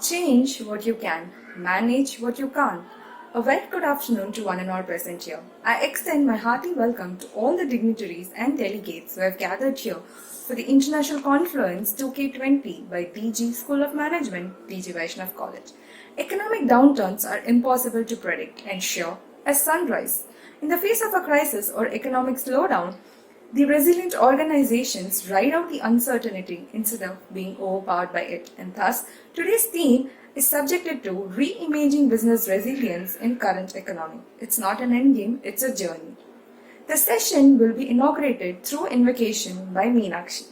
Change what you can, manage what you can't. A very good afternoon to one and all present here. I extend my hearty welcome to all the dignitaries and delegates who have gathered here for the International Confluence 2K20 by DG School of Management, DG Vaishnav College. Economic downturns are impossible to predict and sure as sunrise. In the face of a crisis or economic slowdown, the resilient organizations ride out the uncertainty instead of being overpowered by it, and thus today's theme is subjected to reimagining business resilience in current economy. It's not an endgame, it's a journey. The session will be inaugurated through invocation by Meenakshi.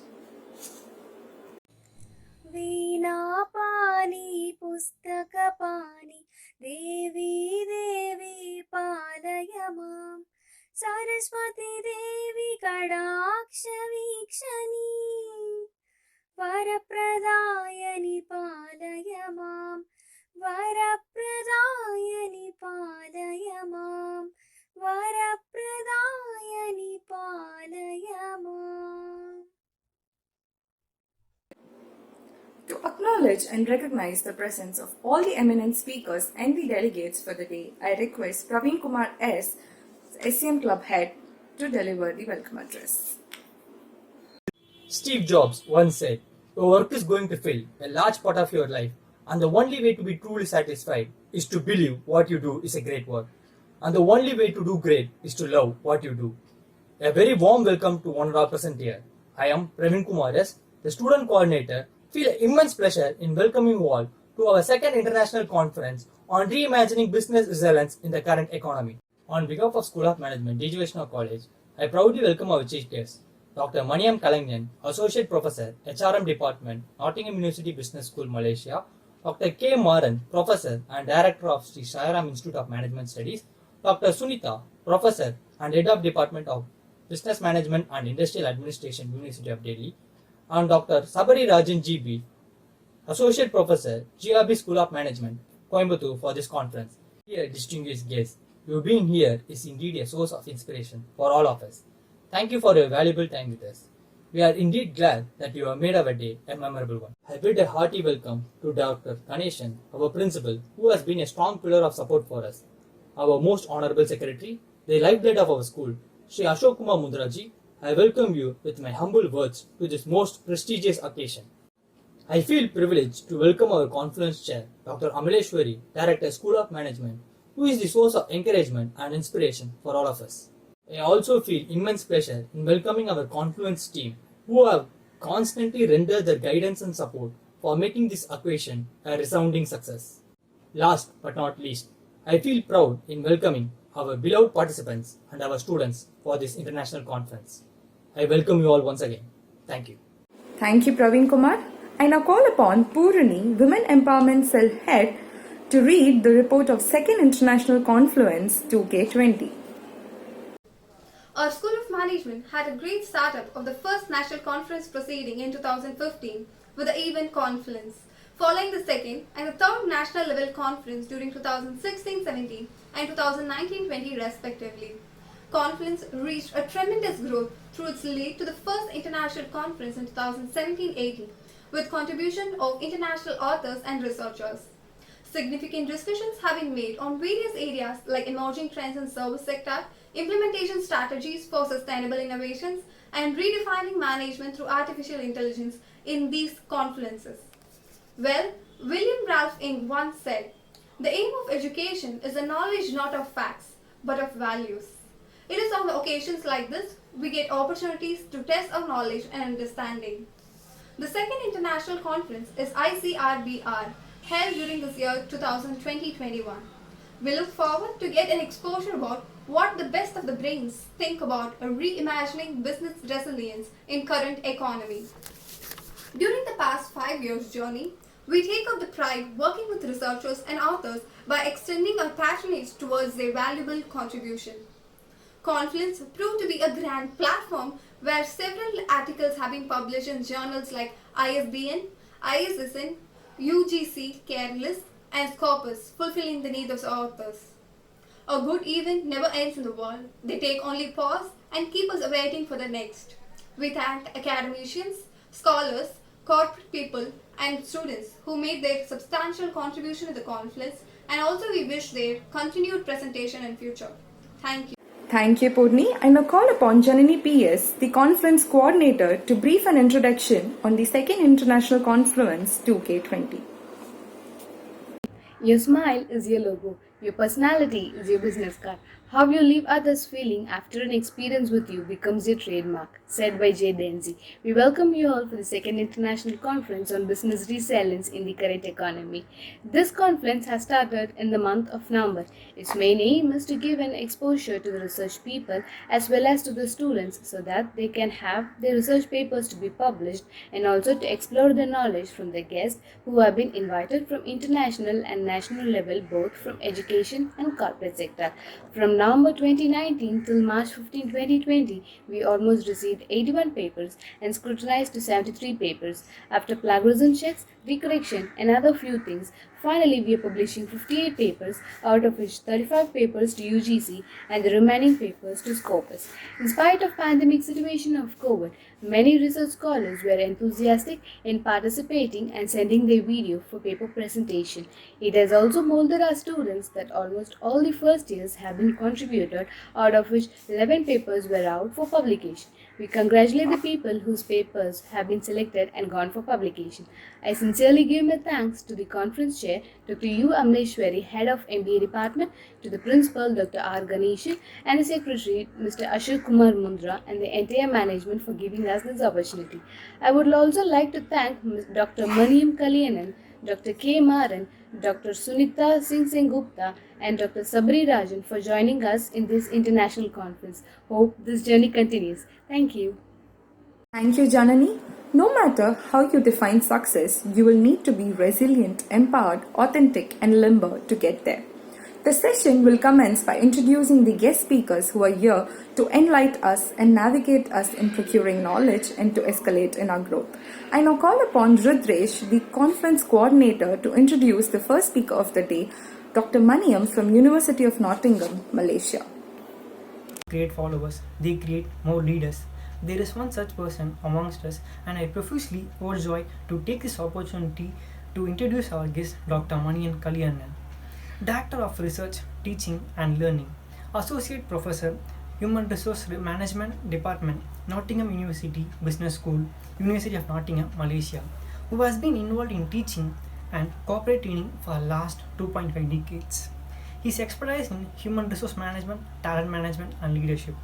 Veenapani पुस्तकपानी देवी देवी पालय मां सरस्वती देवी कटाक्ष वीक्षणी वरप्रदायनि पालय मां वरप्रदायनि पालय मां वरप्रदायनि पालय मां. To acknowledge and recognize the presence of all the eminent speakers and the delegates for the day, I request Praveen Kumar S., SCM Club Head, to deliver the welcome address. Steve Jobs once said, "Your work is going to fill a large part of your life, and the only way to be truly satisfied is to believe what you do is a great work. And the only way to do great is to love what you do." A very warm welcome to one of our present here. I am Praveen Kumar S., the student coordinator. Feel immense pleasure in welcoming you all to our second international conference on reimagining business resilience in the current economy. On behalf of School of Management, DG Vaishnav College, I proudly welcome our chief guest, Dr. Maniam Kalangyan, Associate Professor, HRM Department, Nottingham University Business School, Malaysia, Dr. K. Maran, Professor and Director of Sri Sairam Institute of Management Studies, Dr. Sunita, Professor and Head of Department of Business Management and Industrial Administration, University of Delhi, and Dr. Sabari Rajan GB, Associate Professor, GRB School of Management, Coimbatore, for this conference. Dear distinguished guests, your being here is indeed a source of inspiration for all of us. Thank you for your valuable time with us. We are indeed glad that you have made our day a memorable one. I bid a hearty welcome to Dr. Ganeshan, our principal, who has been a strong pillar of support for us. Our most honorable secretary, the lifeblood of our school, Sri Ashok Kumar Mundraji, I welcome you with my humble words to this most prestigious occasion. I feel privileged to welcome our conference chair, Dr. Amaleshwari, Director, School of Management, who is the source of encouragement and inspiration for all of us. I also feel immense pleasure in welcoming our Confluence team, who have constantly rendered their guidance and support for making this occasion a resounding success. Last but not least, I feel proud in welcoming our beloved participants and our students for this international conference. I welcome you all once again. Thank you. Thank you, Praveen Kumar. I now call upon Purani, Women Empowerment Cell Head, to read the report of Second International Confluence 2K20. Our School of Management had a great startup of the first national conference proceeding in 2015 with the event Confluence, following the second and the third national level conference during 2016-17 and 2019-20 respectively. Confluence reached a tremendous growth through its lead to the first international conference in 2017-18 with contribution of international authors and researchers. Significant discussions have been made on various areas like emerging trends in service sector, implementation strategies for sustainable innovations, and redefining management through artificial intelligence in these conferences. Well, William Ralph Ing once said, "The aim of education is the knowledge not of facts, but of values." It is on occasions like this we get opportunities to test our knowledge and understanding. The second international conference is ICRBR, held during this year 2020-21. We look forward to get an exposure about what the best of the brains think about a reimagining business resilience in current economy. During the past 5 years journey, we take up the pride working with researchers and authors by extending our patronage towards their valuable contribution. Confluence proved to be a grand platform where several articles have been published in journals like ISBN, ISSN, UGC, Careless, and Scopus, fulfilling the needs of authors. A good event never ends in the world. They take only pause and keep us waiting for the next. We thank academicians, scholars, corporate people, and students who made their substantial contribution to the conference, and also we wish their continued presentation in future. Thank you. Thank you, Purni. I now call upon Janani PS, the Confluence Coordinator, to brief an introduction on the second International Confluence 2K20. Your smile is your logo. Your personality is your business card. How you leave others feeling after an experience with you becomes your trademark, said by Jay Denzi. We welcome you all for the second International Conference on Business Resilience in the Current Economy. This conference has started in the month of November. Its main aim is to give an exposure to the research people as well as to the students so that they can have their research papers to be published, and also to explore the knowledge from the guests who have been invited from international and national level, both from education and corporate sector. From November 2019 till March 15, 2020, we almost received 81 papers and scrutinized to 73 papers. After plagiarism checks, recorrection, and other few things, finally we are publishing 58 papers, out of which 35 papers to UGC and the remaining papers to Scopus. In spite of pandemic situation of COVID, many research scholars were enthusiastic in participating and sending their video for paper presentation. It has also molded our students that almost all the first years have been contributed, out of which 11 papers were out for publication. We congratulate the people whose papers have been selected and gone for publication. I sincerely give my thanks to the conference chair, Dr. U. Amleshwari, head of MBA department, to the principal, Dr. R. Ganeshan, and the secretary, Mr. Ashok Kumar Mundra, and the entire management for giving us this opportunity. I would also like to thank Dr. Maniam Kalyanan, Dr. K. Maran, Dr. Sunita Singh Sengupta, and Dr. Sabri Rajan for joining us in this international conference. Hope this journey continues. Thank you. Thank you, Janani. No matter how you define success, you will need to be resilient, empowered, authentic, and limber to get there. The session will commence by introducing the guest speakers who are here to enlighten us and navigate us in procuring knowledge and to escalate in our growth. I now call upon Rudresh, the conference coordinator, to introduce the first speaker of the day, Dr. Maniam from University of Nottingham, Malaysia. Create followers, they create more leaders. There is one such person amongst us, and I profusely overjoyed to take this opportunity to introduce our guest, Dr. Maniam Kalyanan, Director of Research, Teaching and Learning, Associate Professor, Human Resource Management Department, Nottingham University Business School, University of Nottingham, Malaysia, who has been involved in teaching and corporate training for the last 2.5 decades. His expertise in human resource management, talent management, and leadership.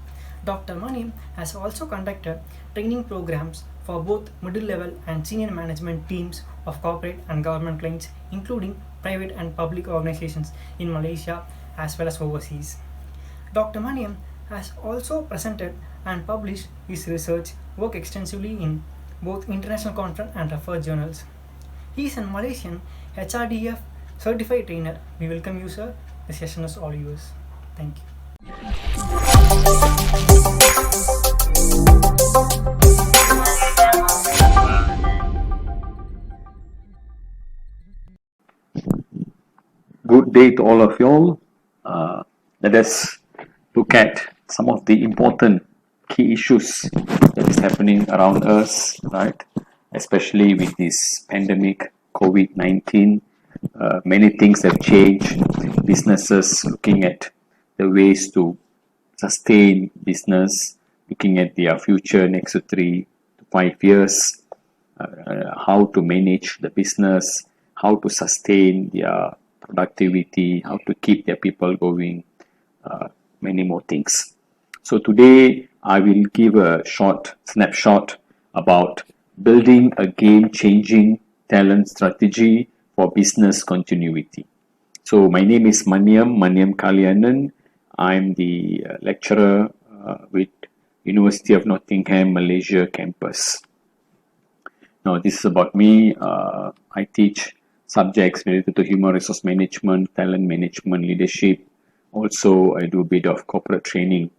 Dr. Maniam has also conducted training programs for both middle-level and senior management teams of corporate and government clients, including private and public organizations in Malaysia as well as overseas. Dr. Maniam has also presented and published his research work extensively in both international conference and reference journals. He is a Malaysian HRDF certified trainer. We welcome you, sir. The session is all yours. Thank you. Good day to all of you all. Let us look at some of the important key issues that is happening around us, right? Especially with this pandemic, COVID-19. Many things have changed. Businesses looking at the ways to sustain business, looking at their future next to 3 to 5 years, how to manage the business, how to sustain their productivity, how to keep their people going, many more things. So today I will give a short snapshot about building a game-changing talent strategy for business continuity. So my name is Maniam Kalyanan. I'm the lecturer with University of Nottingham, Malaysia campus. Now this is about me. I teach subjects related to human resource management, talent management, leadership. Also, I do a bit of corporate training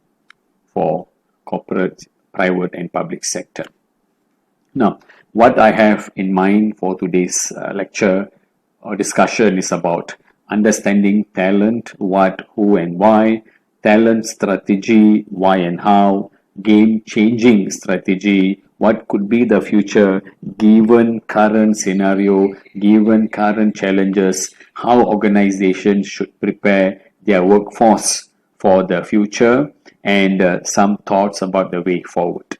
for corporate, private and public sector. Now, what I have in mind for today's lecture or discussion is about understanding talent, what, who and why, talent strategy, why and how, game-changing strategy, what could be the future given current scenario, given current challenges, how organizations should prepare their workforce for the future, and some thoughts about the way forward.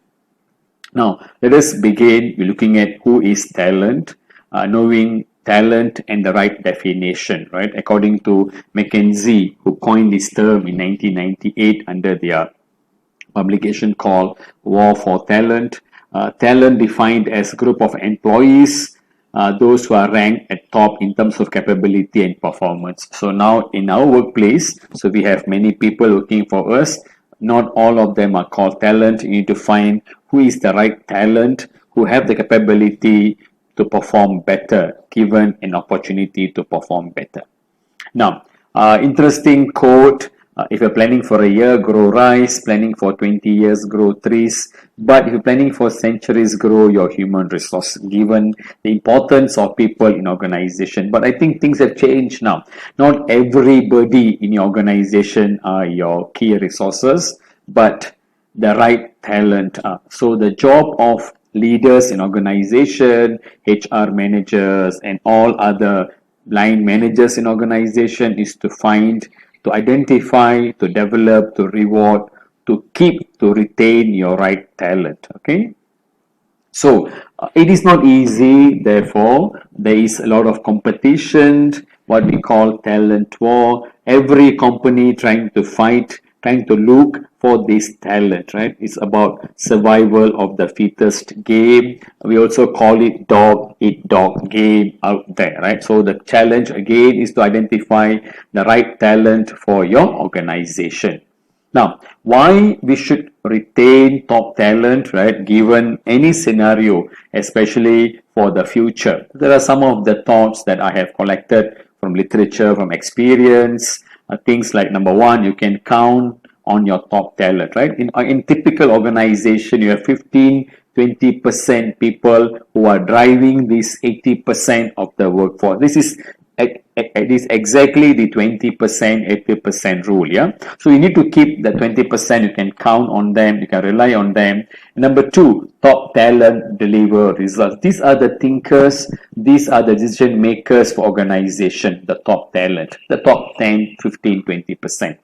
Now, let us begin with looking at who is talent, knowing talent and the right definition, right? According to McKinsey, who coined this term in 1998 under their publication called War for Talent. Talent defined as a group of employees, those who are ranked at top in terms of capability and performance. So now in our workplace, so we have many people working for us. Not all of them are called talent. You need to find who is the right talent, who have the capability to perform better, given an opportunity to perform better. Now, interesting quote, if you're planning for a year, grow rice, planning for 20 years, grow trees, but if you're planning for centuries, grow your human resource, given the importance of people in organization. But I think things have changed now. Not everybody in your organization are your key resources, but the right talent. So the job of leaders in organization, HR managers, and all other line managers in organization is to find, to identify, to develop, to reward, to keep, to retain your right talent. Okay. So it is not easy, therefore, there is a lot of competition, what we call talent war. Every company trying to fight, trying to look for this talent, right? It's about survival of the fittest game. We also call it dog eat dog game out there, right? So the challenge again is to identify the right talent for your organization. Now, why we should retain top talent, right, given any scenario, especially for the future? There are some of the thoughts that I have collected from literature, from experience, things like number one, you can count on your top talent, right? In typical organization, you have 15-20% people who are driving this 80% of the workforce. This is it is exactly the 20%, 80% rule, yeah? So you need to keep the 20%, you can count on them, you can rely on them. Number two, top talent deliver results. These are the thinkers, these are the decision makers for organization, the top talent, the top 10, 15, 20%.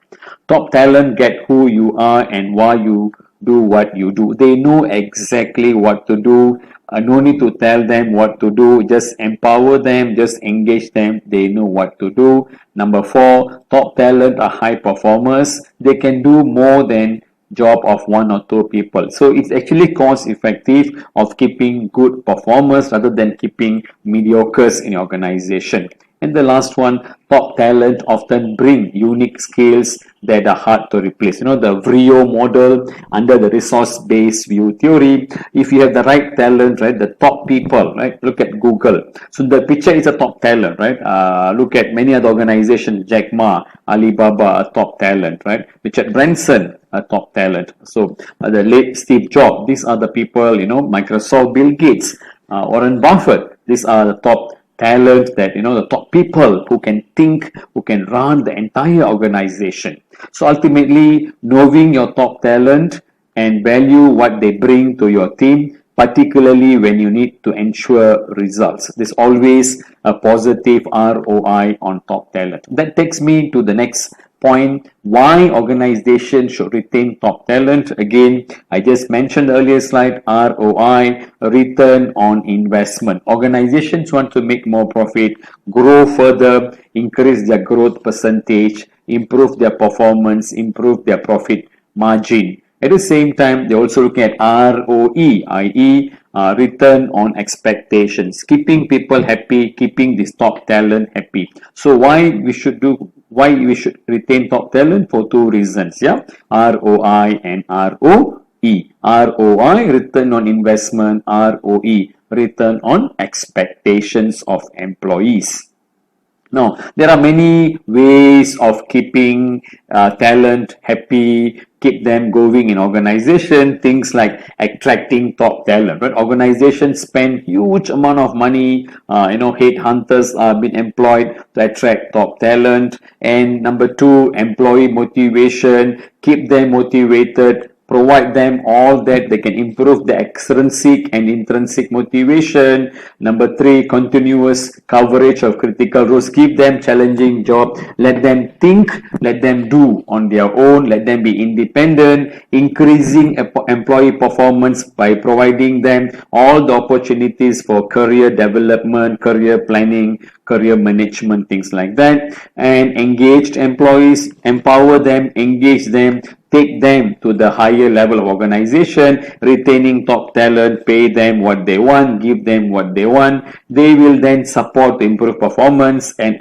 Top talent get who you are and why you do what you do. They know exactly what to do. No need to tell them what to do. Just empower them, just engage them. They know what to do. Number four, top talent are high performers. They can do more than job of one or two people. So it's actually cost effective of keeping good performers rather than keeping mediocres in your organization. And the last one, top talent often bring unique skills that are hard to replace. You know, the VRIO model under the resource-based view theory, if you have the right talent, right, the top people, right, look at Google. So the picture is a top talent, right? Look at many other organizations, Jack Ma, Alibaba, a top talent, right? Richard Branson, a top talent. So the late Steve Jobs, these are the people, you know, Microsoft, Bill Gates, Warren Buffett, these are the top talent that, you know, the top people who can think, who can run the entire organization. So ultimately, knowing your top talent and value what they bring to your team, particularly when you need to ensure results. There's always a positive ROI on top talent. That takes me to the next point, why organizations should retain top talent. Again, I just mentioned the earlier slide, ROI, return on investment. Organizations want to make more profit, grow further, increase their growth percentage, improve their performance, improve their profit margin. At the same time, they're also looking at ROE, i.e., return on expectations, keeping people happy, keeping this top talent happy. So why we should retain top talent? For two reasons, yeah, ROI and ROE. ROI, return on investment, ROE, return on expectations of employees. Now, there are many ways of keeping talent happy, keep them going in organization. Things like attracting top talent, right? Organizations spend huge amount of money. Headhunters are being employed to attract top talent. And number two, employee motivation, keep them motivated, provide them all that they can improve the extrinsic and intrinsic motivation. Number 3, continuous coverage of critical roles. Give them challenging job. Let them think, let them do on their own, let them be independent. Increasing employee performance by providing them all the opportunities for career development, career planning, career management, things like that. And engaged employees, empower them, engage them, take them to the higher level of organization. Retaining top talent, pay them what they want, give them what they want. They will then support to improve performance, and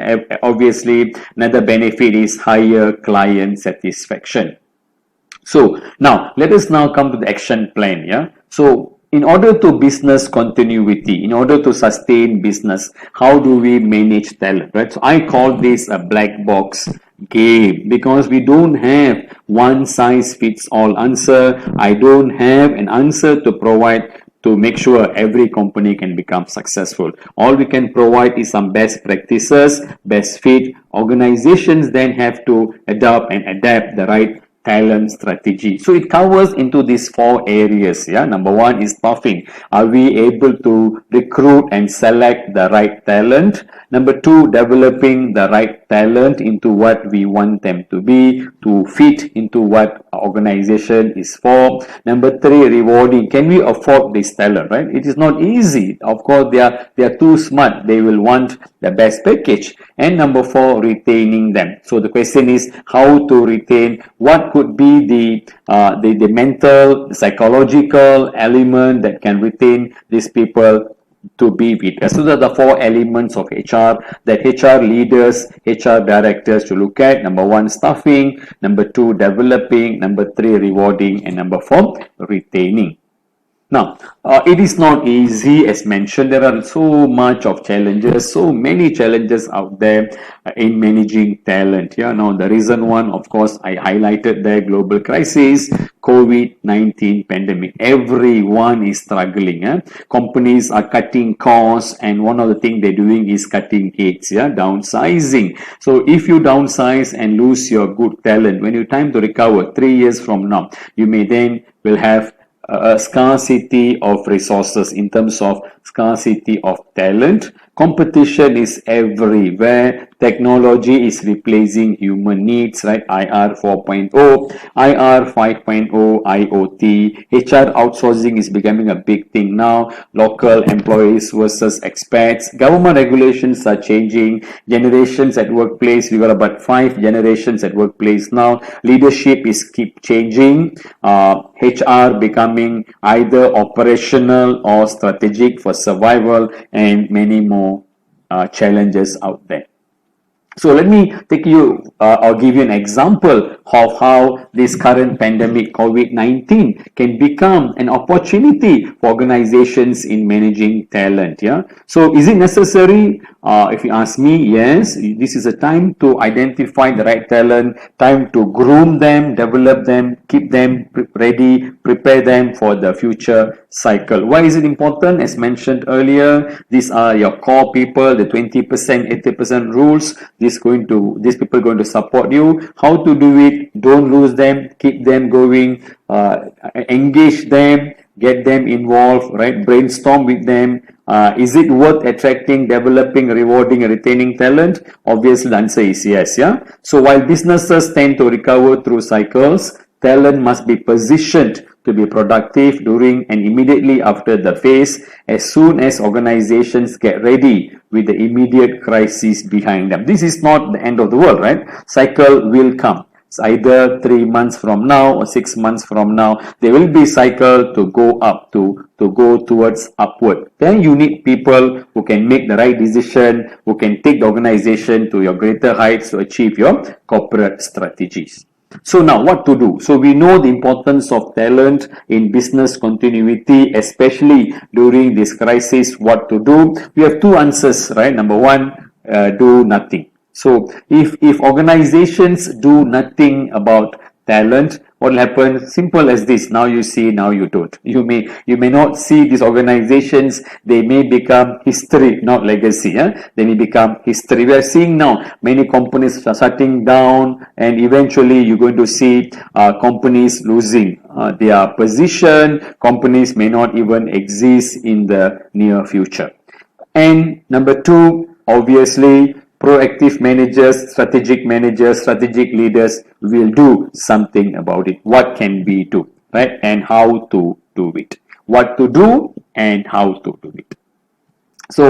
obviously another benefit is higher client satisfaction. So now let us now come to the action plan. So in order to business continuity, in order to sustain business, how do we manage talent, right? So I call this a black box game, because we don't have one size fits all answer. I don't have an answer to provide to make sure every company can become successful. All we can provide is some best practices, best fit. Organizations then have to adopt and adapt the right talent strategy. So it covers into these 4 areas. Number 1 is staffing. Are we able to recruit and select the right talent? Number 2, developing the right talent into what we want them to be, to fit into what our organization is for. Number 3, rewarding. Can we afford this talent, right? It is not easy. Of course, they are too smart. They will want the best package. And number 4, retaining them. So the question is how to retain. What could be the mental, the psychological element that can retain these people to be with us. So that the 4 elements of HR that HR leaders, HR directors to look at. Number 1, staffing. Number 2, developing. Number 3, rewarding. And number 4, retaining. Now, it is not easy, as mentioned. There are so much of challenges, so many challenges out there in managing talent. Now the reason one, of course, I highlighted the global crisis, COVID-19 pandemic. Everyone is struggling. Companies are cutting costs, and one of the things they're doing is cutting heads, downsizing. So if you downsize and lose your good talent, when you time to recover 3 years from now, you may then will have a scarcity of resources in terms of scarcity of talent. Competition is everywhere. Technology is replacing human needs, right? IR 4.0, IR 5.0, IoT. HR outsourcing is becoming a big thing now. Local employees versus expats. Government regulations are changing. Generations at workplace. We got about 5 generations at workplace now. Leadership is keep changing. HR becoming either operational or strategic for survival, and many more challenges out there. So let me take you or give you an example of how this current pandemic COVID-19 can become an opportunity for organizations in managing talent. So is it necessary? If you ask me, yes, this is a time to identify the right talent, time to groom them, develop them, keep them ready, prepare them for the future cycle. Why is it important? As mentioned earlier, these are your core people, the 20%, 80% rules. These people are going to support you. How to do it? Don't lose them. Keep them going. Engage them. Get them involved. Right? Brainstorm with them. Is it worth attracting, developing, rewarding, and retaining talent? Obviously, the answer is yes. So while businesses tend to recover through cycles, talent must be positioned to be productive during and immediately after the phase, as soon as organizations get ready with the immediate crisis behind them. This is not the end of the world, right? Cycle will come. It's either 3 months from now or 6 months from now. There will be cycle to go up, to go towards upward. Then you need people who can make the right decision, who can take the organization to your greater heights to achieve your corporate strategies. So now what to do? So we know the importance of talent in business continuity, especially during this crisis. What to do? We have 2 answers, right? Number 1, do nothing. So if organizations do nothing about talent, what will happen? Simple as this. Now you see, now you don't. You may not see these organizations. They may become history, not legacy. They may become history. We are seeing now many companies are shutting down, and eventually you're going to see companies losing their position. Companies may not even exist in the near future. And number two, obviously, proactive managers, strategic leaders will do something about it. What can we do, right? And how to do it. What to do and how to do it. So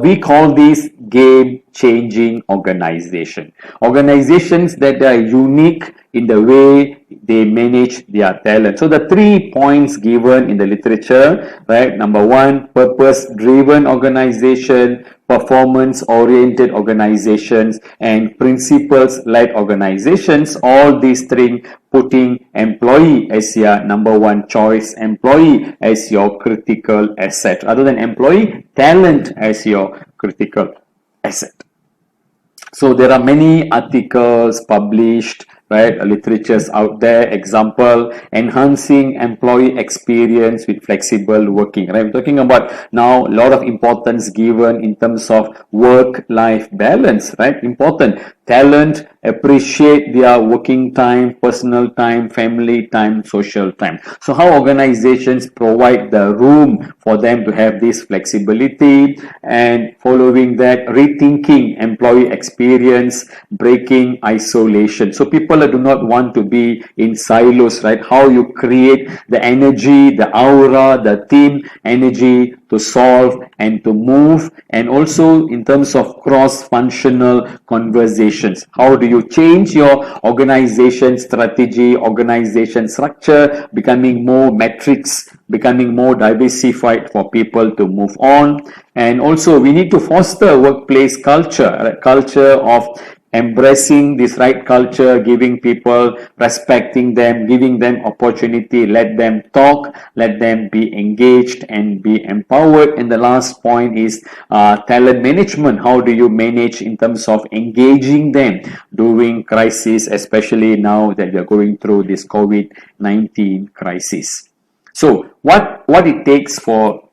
we call this game-changing organization. Organizations that are unique in the way they manage their talent. So the 3 points given in the literature, right? Number one, purpose-driven organization, performance-oriented organizations, and principles-led organizations. All these three putting employee as your number one choice, employee as your critical asset. Other than employee, talent as your critical asset. So there are many articles published, right, literatures out there. Example, enhancing employee experience with flexible working, right? We're talking about now a lot of importance given in terms of work-life balance, right? Important. Talent appreciate their working time, personal time, family time, social time. So how organizations provide the room for them to have this flexibility, and following that, rethinking employee experience, breaking isolation. So people do not want to be in silos, right? How you create the energy, the aura, the team energy to solve and to move, and also in terms of cross-functional conversations. How do you change your organization strategy, organization structure, becoming more metrics, becoming more diversified for people to move on? And also we need to foster workplace culture, a culture of embracing this right culture, giving people, respecting them, giving them opportunity, let them talk, let them be engaged and be empowered. And the last point is talent management. How do you manage in terms of engaging them during crisis, especially now that we are going through this COVID-19 crisis? So what it takes for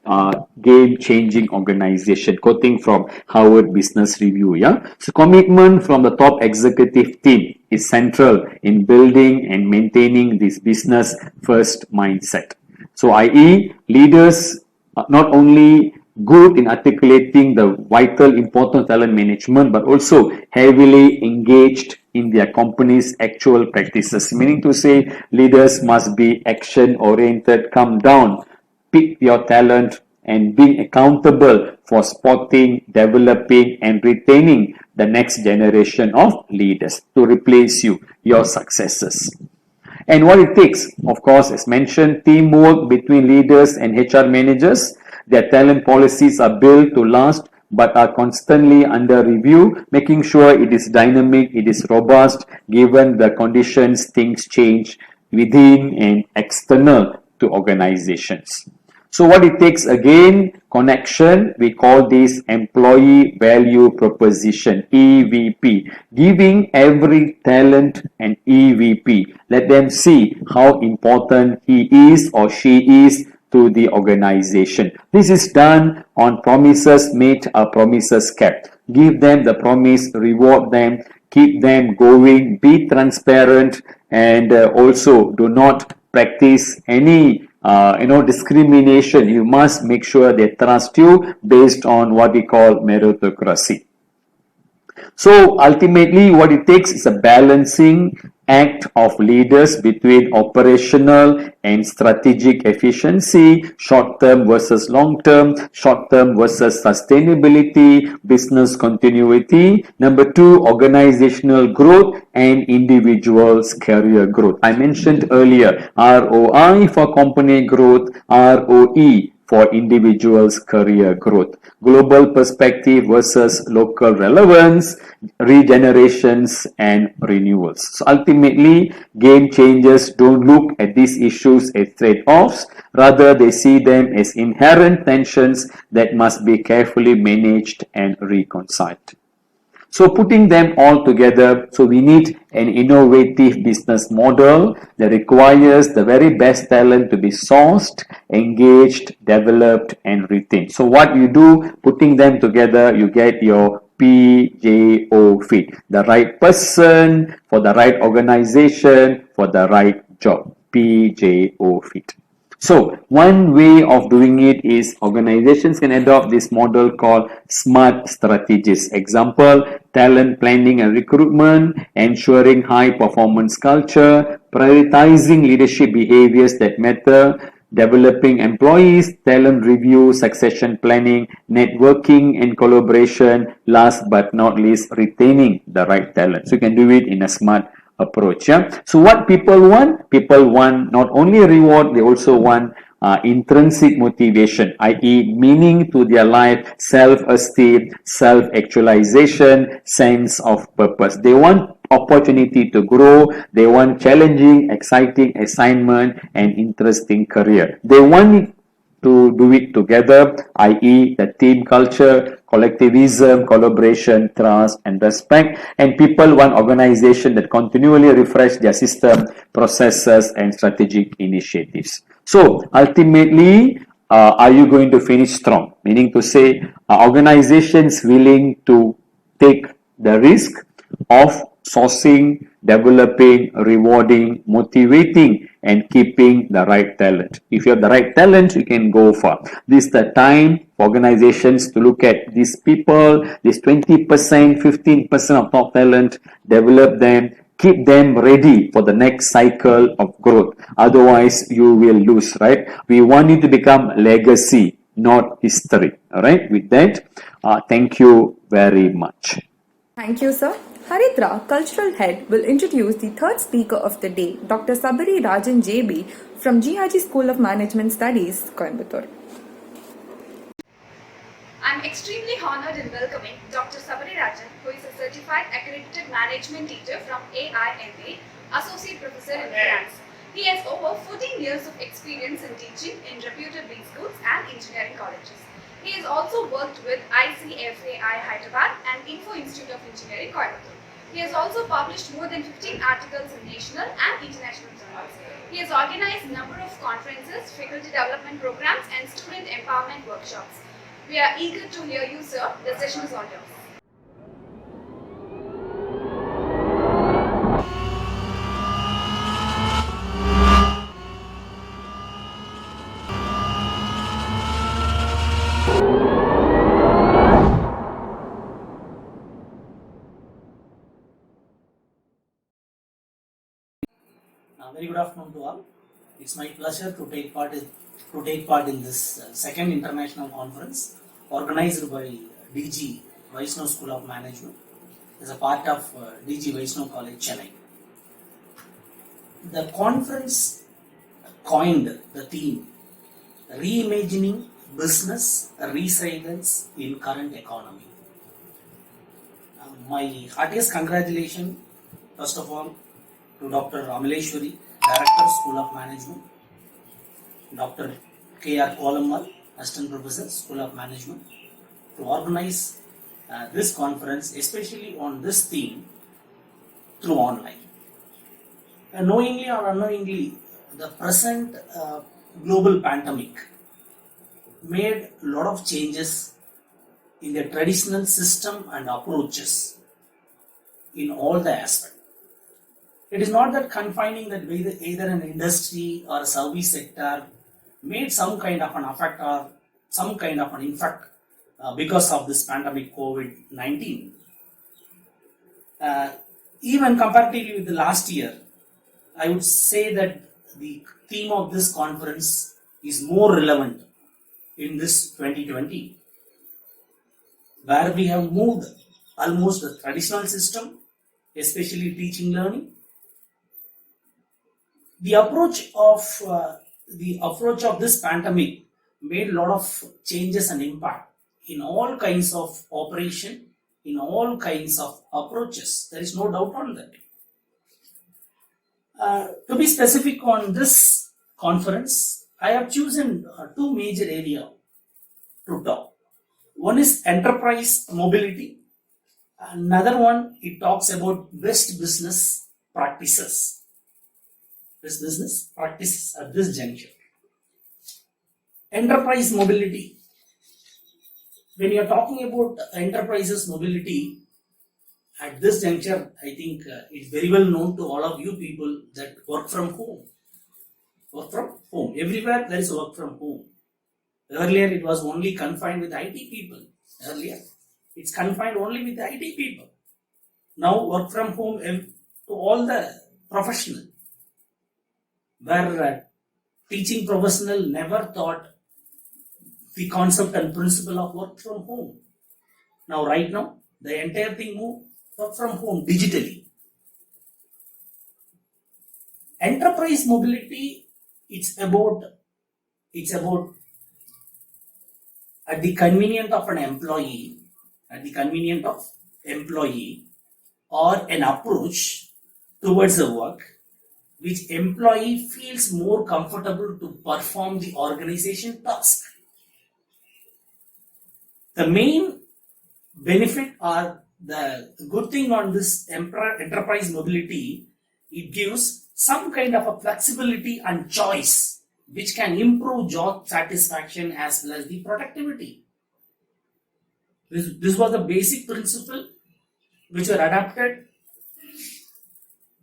game-changing organization, quoting from Harvard Business Review. So commitment from the top executive team is central in building and maintaining this business first mindset. So i.e. leaders are not only good in articulating the vital important talent management, but also heavily engaged in their company's actual practices. Meaning to say, leaders must be action oriented, come down, pick your talent, and being accountable for spotting, developing, and retaining the next generation of leaders to replace you, your successors. And what it takes, of course, as mentioned, teamwork between leaders and HR managers. Their talent policies are built to last but are constantly under review, making sure it is dynamic, it is robust, given the conditions, things change within and external to organizations. So what it takes, again, connection. We call this employee value proposition, EVP. Giving every talent an EVP. Let them see how important he is or she is to the organization. This is done on promises made are promises kept. Give them the promise, reward them, keep them going, be transparent, and also do not practice any discrimination. You must make sure they trust you based on what we call meritocracy. So ultimately what it takes is a balancing act of leaders between operational and strategic efficiency, short-term versus long-term, short-term versus sustainability, business continuity. Number two, organizational growth and individuals' career growth. I mentioned earlier, ROI for company growth, ROE for individuals' career growth. Global perspective versus local relevance, regenerations, and renewals. So ultimately, game changers don't look at these issues as trade-offs. Rather, they see them as inherent tensions that must be carefully managed and reconciled. So putting them all together, so we need an innovative business model that requires the very best talent to be sourced, engaged, developed, and retained. So what you do, putting them together, you get your PJO fit, the right person for the right organization for the right job. PJO fit. So one way of doing it is organizations can adopt this model called SMART strategies. Example, talent planning and recruitment, ensuring high performance culture, prioritizing leadership behaviors that matter, developing employees, talent review, succession planning, networking and collaboration, last but not least, retaining the right talent. So you can do it in a SMART approach. Yeah. So what people want not only reward, they also want intrinsic motivation, i.e. meaning to their life, self-esteem, self-actualization, sense of purpose. They want opportunity to grow, they want challenging, exciting assignment and interesting career. They want to do it together, i.e. the team culture, collectivism, collaboration, trust, and respect. And people want organization that continually refresh their system, processes, and strategic initiatives. So ultimately, are you going to finish strong? Meaning to say, are organizations willing to take the risk of sourcing, developing, rewarding, motivating, and keeping the right talent. If you have the right talent, you can go far. This is the time for organizations to look at these people, this 20%, 15% of top talent, develop them, keep them ready for the next cycle of growth. Otherwise, you will lose, right? We want you to become legacy, not history. All right. With that, thank you very much. Thank you, sir. Haritra, Cultural Head, will introduce the third speaker of the day, Dr. Sabari Rajan JB from GRG School of Management Studies, Coimbatore. I'm extremely honored in welcoming Dr. Sabari Rajan, who is a certified accredited management teacher from AIMA, Associate Professor in France. He has over 14 years of experience in teaching in reputed B schools and engineering colleges. He has also worked with ICFAI Hyderabad and Info Institute of Engineering, Coimbatore. He has also published more than 15 articles in national and international journals. He has organized a number of conferences, faculty development programs, and student empowerment workshops. We are eager to hear you, sir. The session is all yours. Very good afternoon to all. It's my pleasure to take part in this second international conference organized by DG Vaishnav School of Management as a part of DG Vaishnav College, Chennai. The conference coined the theme Reimagining Business Resilience in Current Economy. My heartiest congratulations, first of all, to Dr. Amaleshwari, Director, School of Management, Dr. K.R. Kolammal, Assistant Professor, School of Management, to organize this conference, especially on this theme, through online. Knowingly or unknowingly, the present global pandemic made a lot of changes in the traditional system and approaches in all the aspects. It is not that confining that either an industry or a service sector made some kind of an effect or some kind of an impact because of this pandemic COVID-19. Even comparatively with the last year, I would say that the theme of this conference is more relevant in this 2020, where we have moved almost the traditional system, especially teaching learning. The approach of this pandemic made a lot of changes and impact in all kinds of operation, in all kinds of approaches. There is no doubt on that. To be specific on this conference, I have chosen two major areas to talk. One is enterprise mobility Another one, it talks about best business practices. Best business practices at this juncture. Enterprise mobility. When you are talking about enterprises mobility, at this juncture, I think it's very well known to all of you people that work from home. Work from home. Everywhere there is work from home. Earlier it was only confined with IT people. Earlier it's confined only with IT people. Now work from home to all the professional. Where teaching professional never thought the concept and principle of work from home. Now right now the entire thing move work from home digitally. Enterprise mobility, it's about at the convenience of an employee, or an approach towards the work which employee feels more comfortable to perform the organization task. The main benefit or the good thing on this enterprise mobility, it gives some kind of a flexibility and choice which can improve job satisfaction as well as the productivity. This was the basic principle which were adapted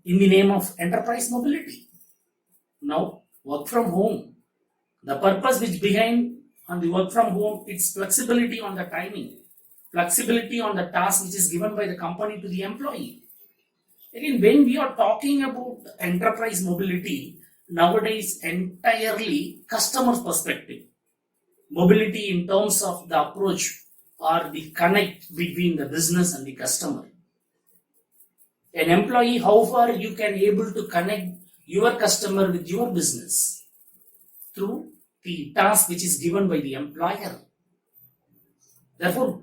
in the name of enterprise mobility. Now, work from home. The purpose which behind on the work from home, it's flexibility on the timing, flexibility on the task which is given by the company to the employee. Again, when we are talking about enterprise mobility, nowadays entirely customer perspective. Mobility in terms of the approach or the connect between the business and the customer. An employee, how far you can able to connect your customer with your business through the task which is given by the employer. Therefore,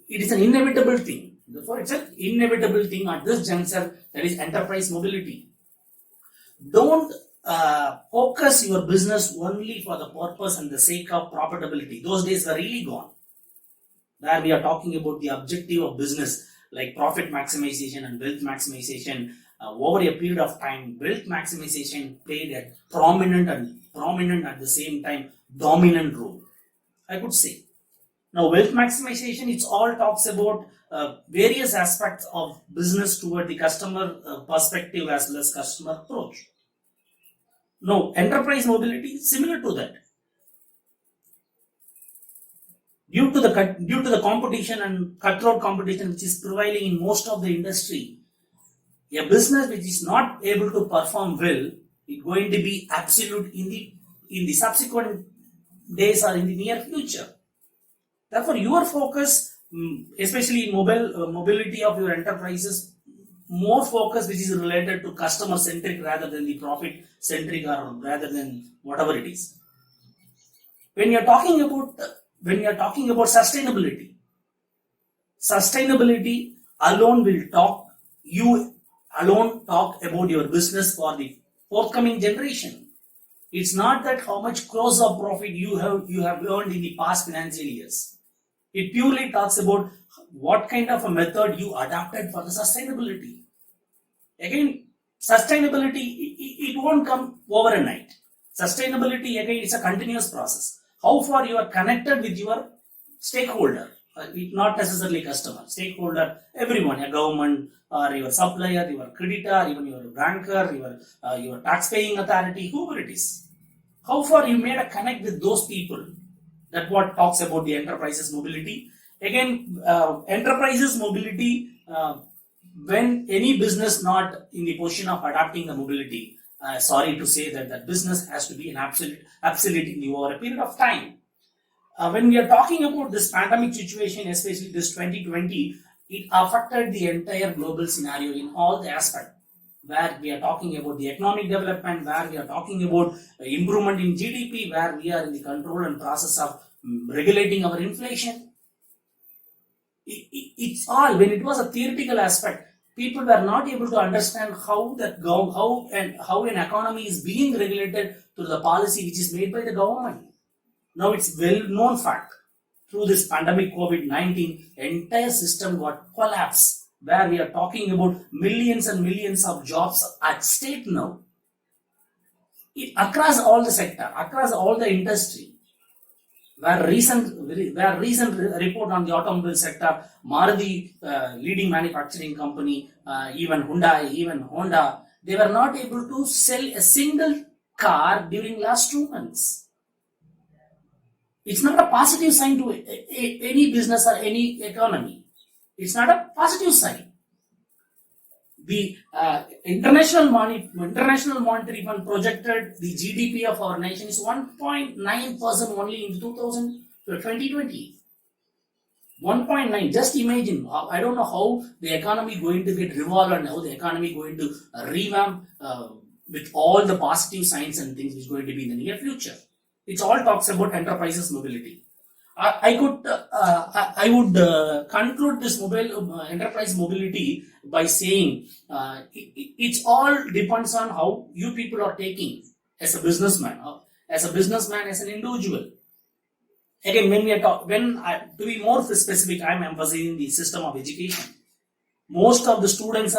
it is an inevitable thing. Therefore, it's an inevitable thing at this juncture, that is enterprise mobility. Don't focus your business only for the purpose and the sake of profitability. Those days are really gone. Where we are talking about the objective of business like profit maximization and wealth maximization. Over a period of time, wealth maximization played a prominent at the same time dominant role, I could say. Now, wealth maximization, it's all talks about various aspects of business toward the customer perspective as well as customer approach. Now, enterprise mobility, similar to that. Due to the competition and cutthroat competition which is prevailing in most of the industry, a business which is not able to perform well is going to be absolute in the subsequent days or in the near future. Therefore, your focus, especially in mobility of your enterprises, more focus which is related to customer centric rather than the profit centric or rather than whatever it is. When you are talking about sustainability alone will talk. You alone talk about your business for the forthcoming generation. It's not that how much gross of profit you have earned in the past financial years. It purely talks about what kind of a method you adapted for the sustainability. Again, sustainability, it won't come overnight. Sustainability, again, it's a continuous process. How far you are connected with your stakeholder, not necessarily customer, stakeholder, everyone, your government or your supplier, your creditor, even your banker, your tax-paying authority, whoever it is. How far you made a connect with those people. That's what talks about the enterprises mobility. Again, enterprises mobility, when any business not in the position of adapting the mobility, sorry to say that business has to be an absolute in over a period of time. When we are talking about this pandemic situation, especially this 2020, it affected the entire global scenario in all the aspects. Where we are talking about the economic development, where we are talking about improvement in GDP, where we are in the control and process of regulating our inflation. It's all, when it was a theoretical aspect, people were not able to understand how an economy is being regulated through the policy which is made by the government. Now it's well known fact. through this pandemic COVID-19, entire system got collapsed, where we are talking about millions and millions of jobs at stake now. Across all the sector, across all the industry, where recent report on the automobile sector, Maruti, leading manufacturing company, even Hyundai, even Honda, they were not able to sell a single car during last 2 months. It's not a positive sign to any business or any economy. It's not a positive sign. The International Monetary Fund projected the GDP of our nation is 1.9% only in 2020. 1.9. Just imagine. I don't know how the economy going to get revolved and how the economy going to revamp with all the positive signs and things which is going to be in the near future. It all talks about enterprises mobility. I would conclude this enterprise mobility by saying it all depends on how you people are taking as a businessman, as an individual. Again, to be more specific, I am emphasizing the system of education. Most of the students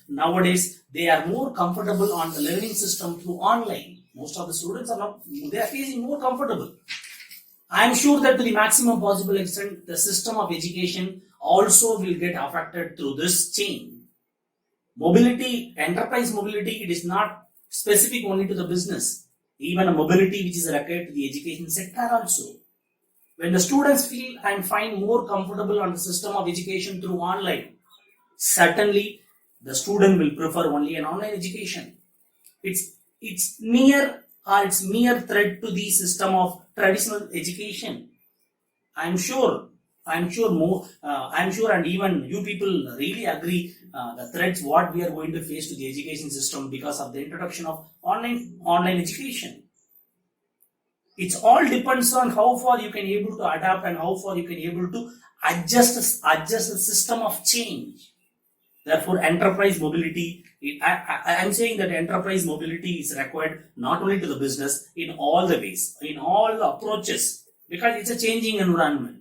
nowadays, they are more comfortable on the learning system through online. Most of the students they are facing more comfortable. I am sure that to the maximum possible extent, the system of education also will get affected through this change. Mobility, enterprise mobility, it is not specific only to the business. Even a mobility which is required to the education sector also. When the students feel and find more comfortable on the system of education through online, certainly the student will prefer only an online education. It's mere threat to the system of traditional education. I'm sure, and even you people really agree the threats what we are going to face to the education system because of the introduction of online education. It all depends on how far you can able to adapt and how far you can able to adjust the system of change. Therefore, enterprise mobility, I am saying that enterprise mobility is required not only to the business, in all the ways, in all the approaches, because it's a changing environment.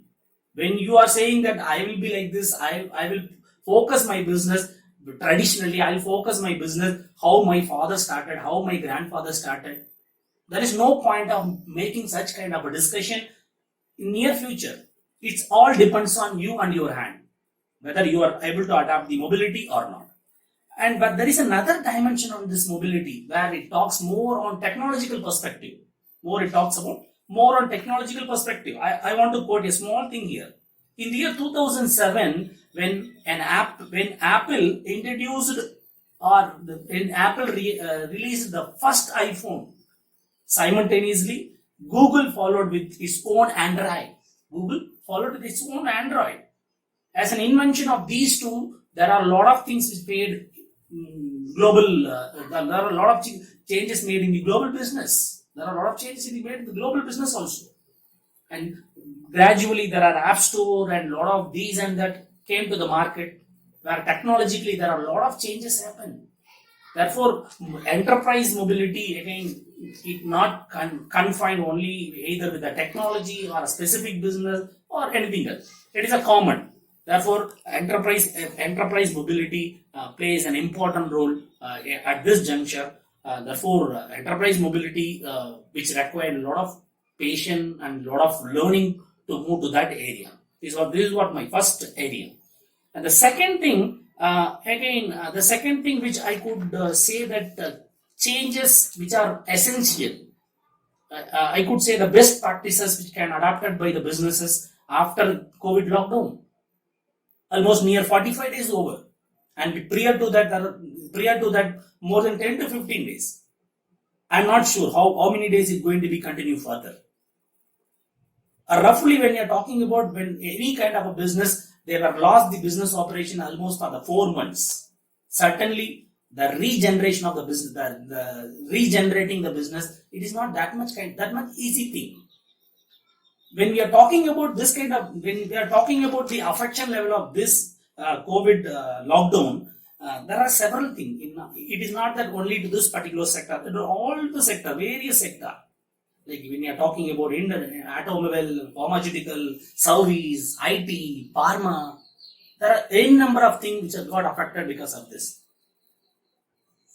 When you are saying that I will be like this, I will focus my business, traditionally I will focus my business how my father started, how my grandfather started. There is no point of making such kind of a discussion in near future. It all depends on you and your hand, whether you are able to adapt the mobility or not. But there is another dimension on this mobility where it talks more on technological perspective. More on technological perspective. I want to quote a small thing here. In the year 2007, when Apple introduced released the first iPhone, simultaneously Google followed with its own Android. As an invention of these two, there are a lot of things which made global. There are a lot of changes made in the global business. There are a lot of changes made in the global business also, and gradually there are app store and a lot of these and that came to the market, where technologically there are a lot of changes happen. Therefore, enterprise mobility again, it not confined only either with the technology or a specific business or anything else. It is a common. Therefore, enterprise mobility plays an important role at this juncture. Therefore, enterprise mobility, which requires a lot of patience and a lot of learning to move to that area. This is what my first area. And the second thing, which I could say that changes which are essential. I could say the best practices which can adapted by the businesses after COVID lockdown. Almost near 45 days over, and prior to that more than 10 to 15 days. I'm not sure how many days it's going to be continue further. Roughly, when you're talking about when any kind of a business, they have lost the business operation almost for the 4 months. Certainly, the regeneration of the business, the regenerating the business, it is not that much easy thing. When we are talking about this when we are talking about the affection level of this COVID lockdown, there are several things. It is not that only to this particular sector, all the sector, various sector. Like when you are talking about automobile, pharmaceutical, service, IT, pharma, there are any number of things which have got affected because of this.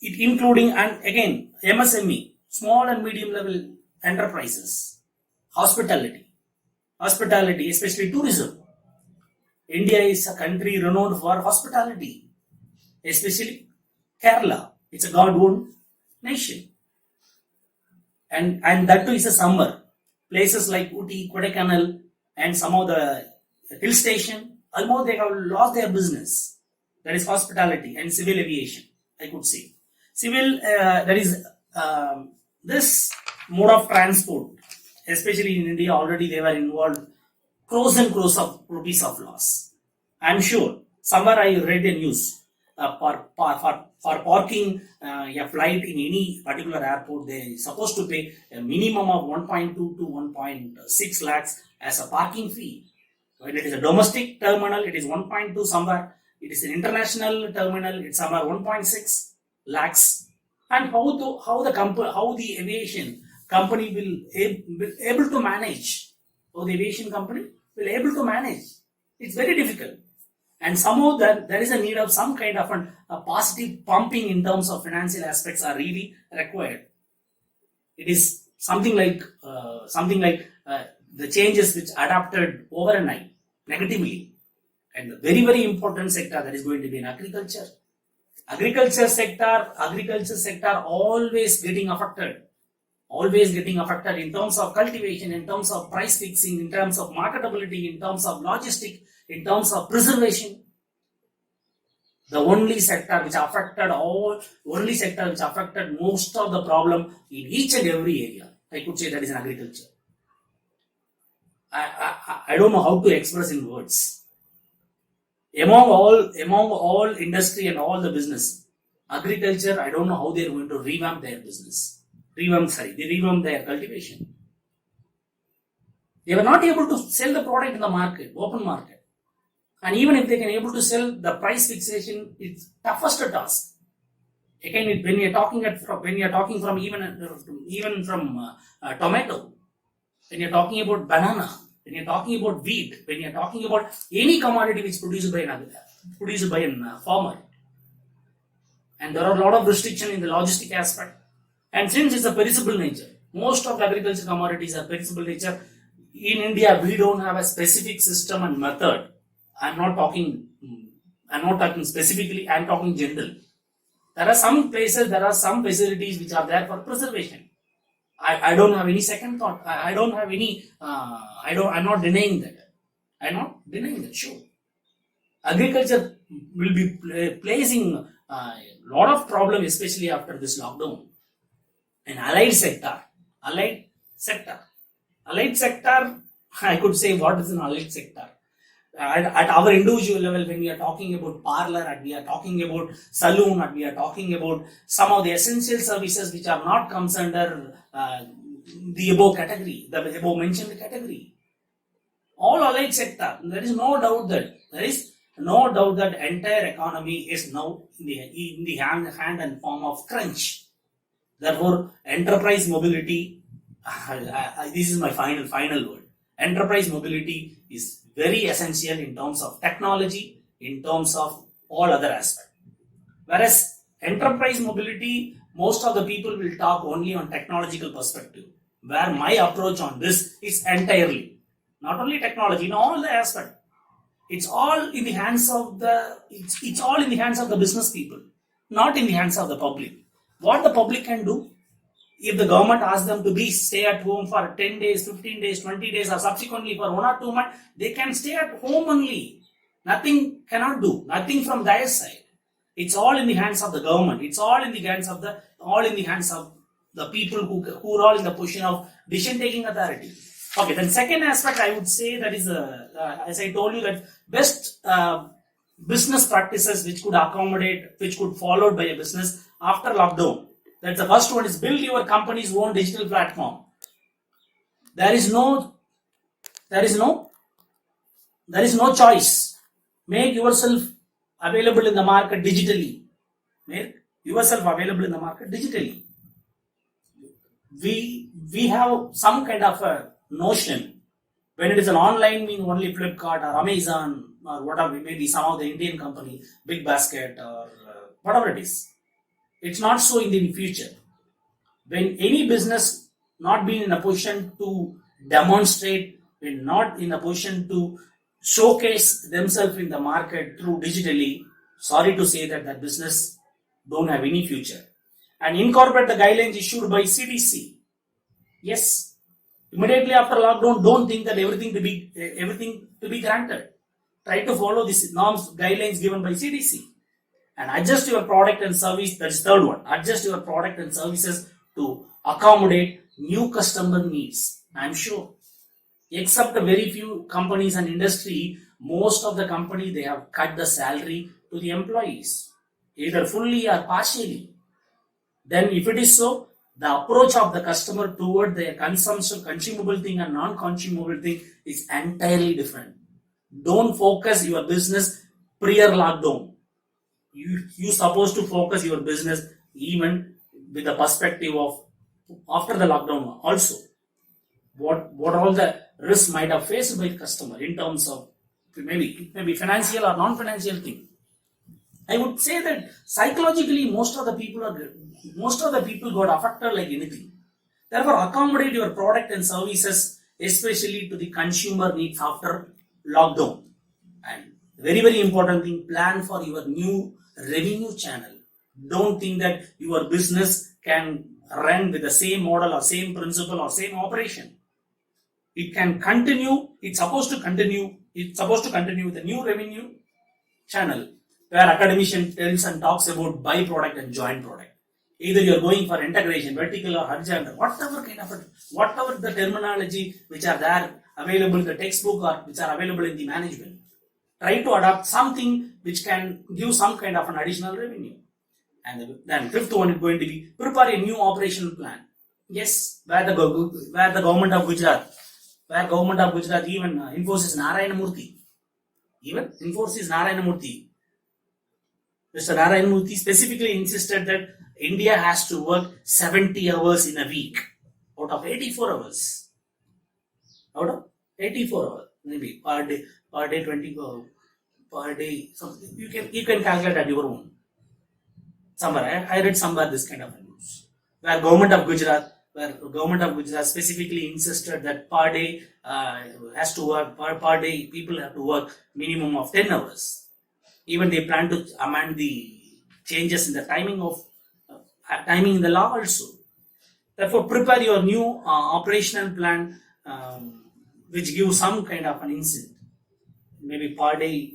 It including, and again, MSME, small and medium level enterprises, hospitality, especially tourism. India is a country renowned for hospitality, especially Kerala. It's a God-owned nation. And that too is a summer. Places like Uti, Kodaikanal, and some of the hill station, almost they have lost their business. That is hospitality and civil aviation, I could say. Civil, that is this mode of transport, especially in India, already they were involved crores and crores of rupees of loss. I'm sure somewhere I read a news for parking a flight in any particular airport, they supposed to pay a minimum of 1.2 to 1.6 lakhs as a parking fee. When it is a domestic terminal, it is 1.2 somewhere. It is an international terminal, it's somewhere 1.6 lakhs. And how the aviation company will able to manage? How the aviation company will able to manage? It's very difficult. And somehow there is a need of some kind of a positive pumping in terms of financial aspects are really required. It is something like the changes which adapted overnight negatively. And the very, very important sector that is going to be in agriculture. Agriculture sector always getting affected in terms of cultivation, in terms of price fixing, in terms of marketability, in terms of logistic, in terms of preservation. The only sector which affected most of the problem in each and every area, I could say, that is in agriculture. I don't know how to express in words. Among all industry and all the business, agriculture, I don't know how they are going to revamp their business. Revamp their cultivation. They were not able to sell the product in the market, open market. And even if they can able to sell, the price fixation is toughest task. Again, when you are talking from even from tomato, when you are talking about banana, when you are talking about wheat, when you are talking about any commodity which is produced by a farmer, and there are a lot of restriction in the logistic aspect. And since it's a perishable nature, most of the agriculture commodities are perishable nature. In India, we don't have a specific system and method. I'm not talking specifically, I'm talking general. There are some places, there are some facilities which are there for preservation. I don't have any second thought. I'm not denying that. Sure. Agriculture will be placing a lot of problem, especially after this lockdown. And allied sector, I could say, what is an allied sector? At our individual level, when we are talking about parlor, and we are talking about saloon, and we are talking about some of the essential services which are not comes under the above category, the above mentioned category. All allied sector, there is no doubt that entire economy is now in the hand and form of crunch. Therefore, enterprise mobility, this is my final word. Enterprise mobility is very essential in terms of technology, in terms of all other aspects. Whereas enterprise mobility, most of the people will talk only on technological perspective, where my approach on this is entirely, not only technology, in all the aspects. It's all in the hands of the business people, not in the hands of the public. What the public can do, if the government asks them to stay at home for 10 days, 15 days, 20 days, or subsequently for 1 or 2 months, they can stay at home only. Nothing cannot do, nothing from their side. It's all in the hands of the government. It's all in the hands of the people who are all in the position of decision-taking authority. Okay, then second aspect I would say, that is, as I told you, that best business practices which could followed by a business after lockdown. That's the first one, is build your company's own digital platform. There is no choice. Make yourself available in the market digitally. we have some kind of a notion. When it is an online, mean only Flipkart or Amazon or whatever, maybe some of the Indian company, Big Basket or whatever it is. It's not so in the future. When any business not being in a position to demonstrate, when not in a position to showcase themselves in the market through digitally, sorry to say that business don't have any future. And incorporate the guidelines issued by CDC. Yes, immediately after lockdown, don't think that everything to be granted. Try to follow these norms, guidelines given by CDC, and adjust your product and service. That is third one. Adjust your product and services to accommodate new customer needs. I'm sure, except very few companies and industry, most of the company they have cut the salary to the employees, either fully or partially. Then if it is so, the approach of the customer toward their consumable thing and non-consumable thing is entirely different. Don't focus your business prior lockdown. You supposed to focus your business even with the perspective of after the lockdown also. What all the risks might have faced by the customer in terms of maybe financial or non-financial thing. I would say that psychologically most of the people got affected like anything. Therefore, accommodate your product and services, especially to the consumer needs after lockdown. And very, very important thing, plan for your new revenue channel. Don't think that your business can run with the same model or same principle or same operation. It can continue, it's supposed to continue with a new revenue channel where academician tells and talks about buy product and join product. Either you're going for integration, vertical or horizontal, whatever the terminology which are there available in the textbook or which are available in the management. Try to adopt something which can give some kind of an additional revenue. And then fifth one is going to be prepare a new operational plan. Yes, where the government of Gujarat even enforces Narayana Murthy. Mr. Narayana Murthy specifically insisted that India has to work 70 hours in a week out of 84 hours. Maybe per day 20 per day. Something you can calculate at your own. Somewhere I read somewhere this kind of news where government of Gujarat specifically insisted that per day has to work per day people have to work minimum of 10 hours. Even they plan to amend the changes in the timing in the law also. Therefore, prepare your new operational plan which gives some kind of an incentive. Maybe per day.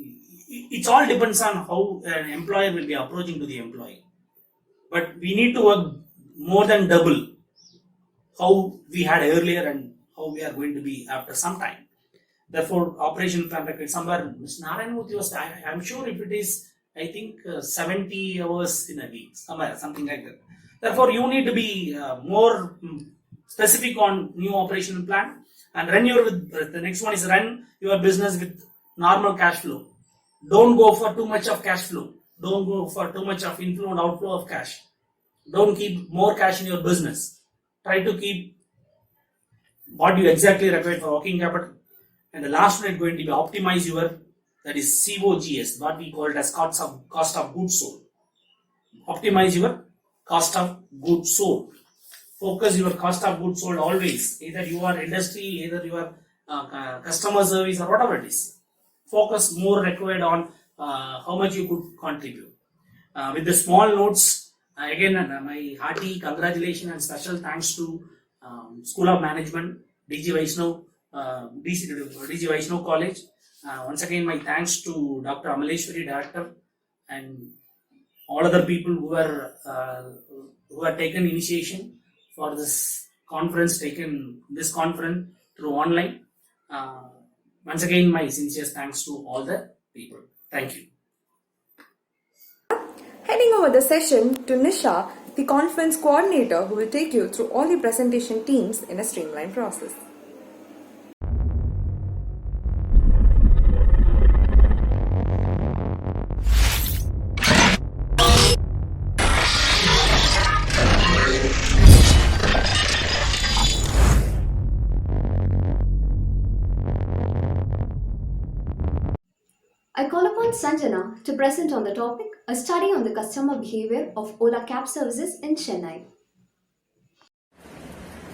It all depends on how an employer will be approaching to the employee. But we need to work more than double how we had earlier and how we are going to be after some time. Therefore, operational plan record somewhere, Mr. Narayan Murthy was, I'm sure if it is, I think 70 hours in a week, somewhere, something like that. Therefore, you need to be more specific on new operational plan and the next one is run your business with normal cash flow. Don't go for too much of cash flow. Don't go for too much of inflow and outflow of cash. Don't keep more cash in your business. Try to keep what you exactly require for working capital. And the last one is going to be optimize your, that is COGS, what we call it as cost of goods sold. Optimize your cost of goods sold. Focus your cost of goods sold always. Either you are industry, either you are customer service or whatever it is. Focus more required on how much you could contribute. With the small notes, again my hearty congratulations and special thanks to School of Management, DG Vaishnav College. Once again, my thanks to Dr. Amaleshwari, Director, and all other people who are taken initiation for this conference, through online. Once again, my sincere thanks to all the people. Thank you. Heading over the session to Nisha, the conference coordinator, who will take you through all the presentation teams in a streamlined process. invite Sanjana to present on the topic a study on the customer behavior of Ola cab services in Chennai.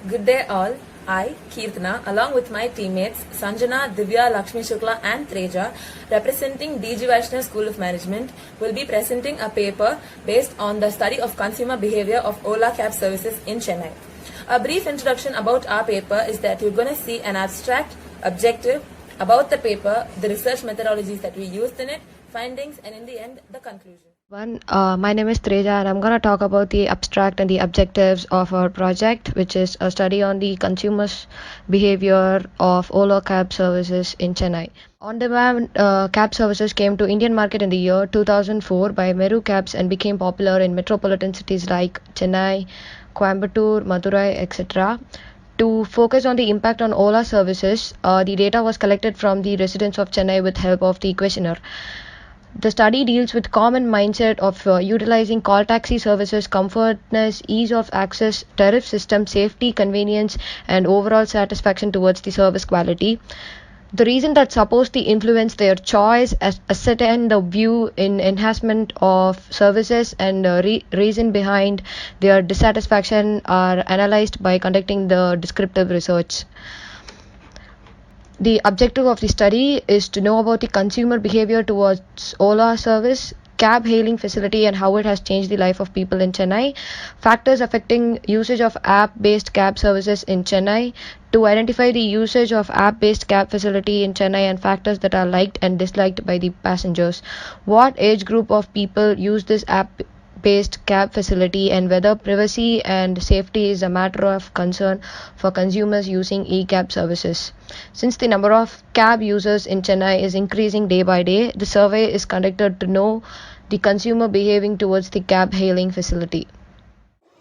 Good day all. I, Kirtana, along with my teammates Sanjana, Divya, Lakshmi Shukla and Treja, representing DG Vaishnav School of Management, will be presenting a paper based on the study of consumer behavior of Ola cab services in Chennai. A brief introduction about our paper is that you're going to see an abstract, objective, about the paper, the research methodologies that we used in it, findings, and in the end, the conclusion. My name is Treja and I'm going to talk about the abstract and the objectives of our project, which is a study on the consumers' behavior of Ola cab services in Chennai. On-demand cab services came to Indian market in the year 2004 by Meru Cabs and became popular in metropolitan cities like Chennai, Coimbatore, Madurai, etc. To focus on the impact on Ola services, the data was collected from the residents of Chennai with help of the questionnaire. The study deals with common mindset of utilizing call taxi services, comfortness, ease of access, tariff system, safety, convenience, and overall satisfaction towards the service quality. The reason that supposed to influence their choice, ascertain the view in enhancement of services, and reason behind their dissatisfaction are analyzed by conducting the descriptive research. The objective of the study is to know about the consumer behavior towards Ola service, cab hailing facility and how it has changed the life of people in Chennai, factors affecting usage of app-based cab services in Chennai, to identify the usage of app-based cab facility in Chennai and factors that are liked and disliked by the passengers, what age group of people use this app-based cab facility, and whether privacy and safety is a matter of concern for consumers using e-cab services. Since the number of cab users in Chennai is increasing day by day, the survey is conducted to know the consumer behaving towards the cab hailing facility.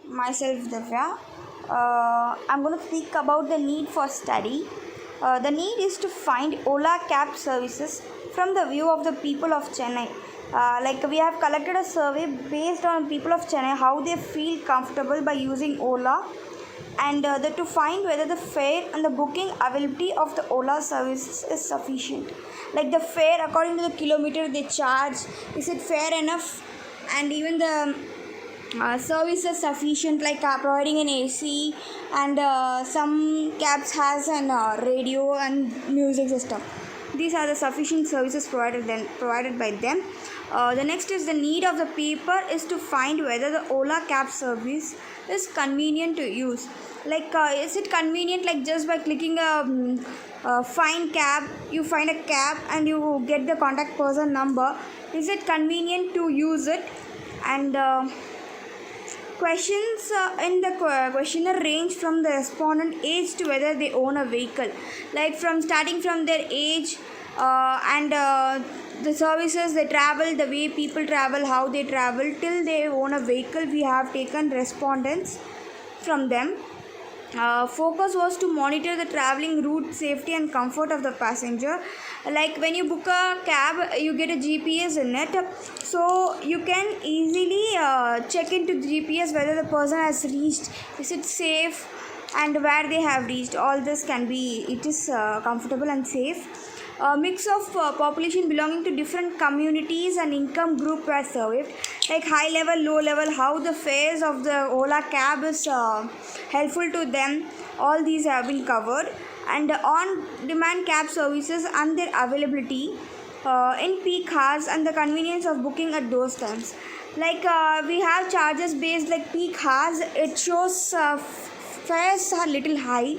Myself Divya. I'm going to speak about the need for study. The need is to find Ola cab services from the view of the people of Chennai. We have collected a survey based on people of Chennai, how they feel comfortable by using Ola, and to find whether the fare and the booking availability of the Ola services is sufficient. Like the fare according to the kilometer they charge, is it fair enough, and even the services sufficient, like providing an AC, and some cabs has an radio and music system. These are the sufficient services provided by them. The next is the need of the people is to find whether the Ola cab service is convenient to use. Is it convenient, like just by clicking a find cab, you find a cab and you get the contact person number? Is it convenient to use it? And questions in the questionnaire range from the respondent age to whether they own a vehicle, like from starting from their age and the services they travel, the way people travel, how they travel, till they own a vehicle. We have taken respondents from them. Focus was to monitor the traveling route, safety and comfort of the passenger. Like when you book a cab, you get a GPS in it, so you can easily check into the GPS whether the person has reached, is it safe, and where they have reached. All this can be, it is comfortable and safe. A mix of population belonging to different communities and income group were surveyed, like high level, low level, how the fares of the Ola cab is helpful to them. All these have been covered. And on demand cab services and their availability in peak hours and the convenience of booking at those times. We have charges based, like peak hours, it shows fares are little high,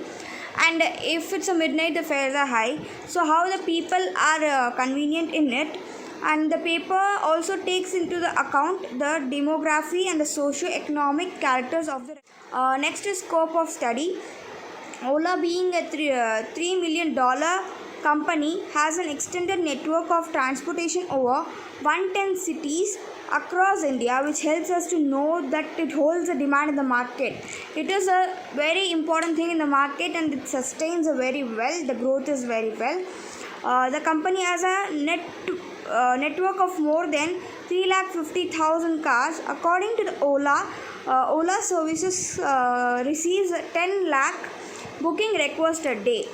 and if it's a midnight the fares are high. So how the people are convenient in it. And the paper also takes into the account the demography and the socio-economic characters of the next is scope of study. Ola, being a $3 million company, has an extended network of transportation over 110 cities across India, which helps us to know that it holds a demand in the market. It is a very important thing in the market and it sustains very well. The growth is very well. The company has a network of more than 350,000 cars. According to the Ola services receives 10 lakh booking requests a day.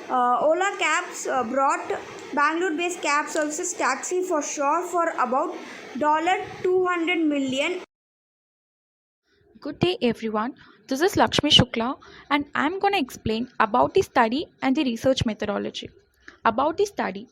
Ola cabs brought Bangalore-based cab services taxi for sure for about $200 million. Good day everyone, this is Lakshmi Shukla and I am going to explain about the study and the research methodology. About the study,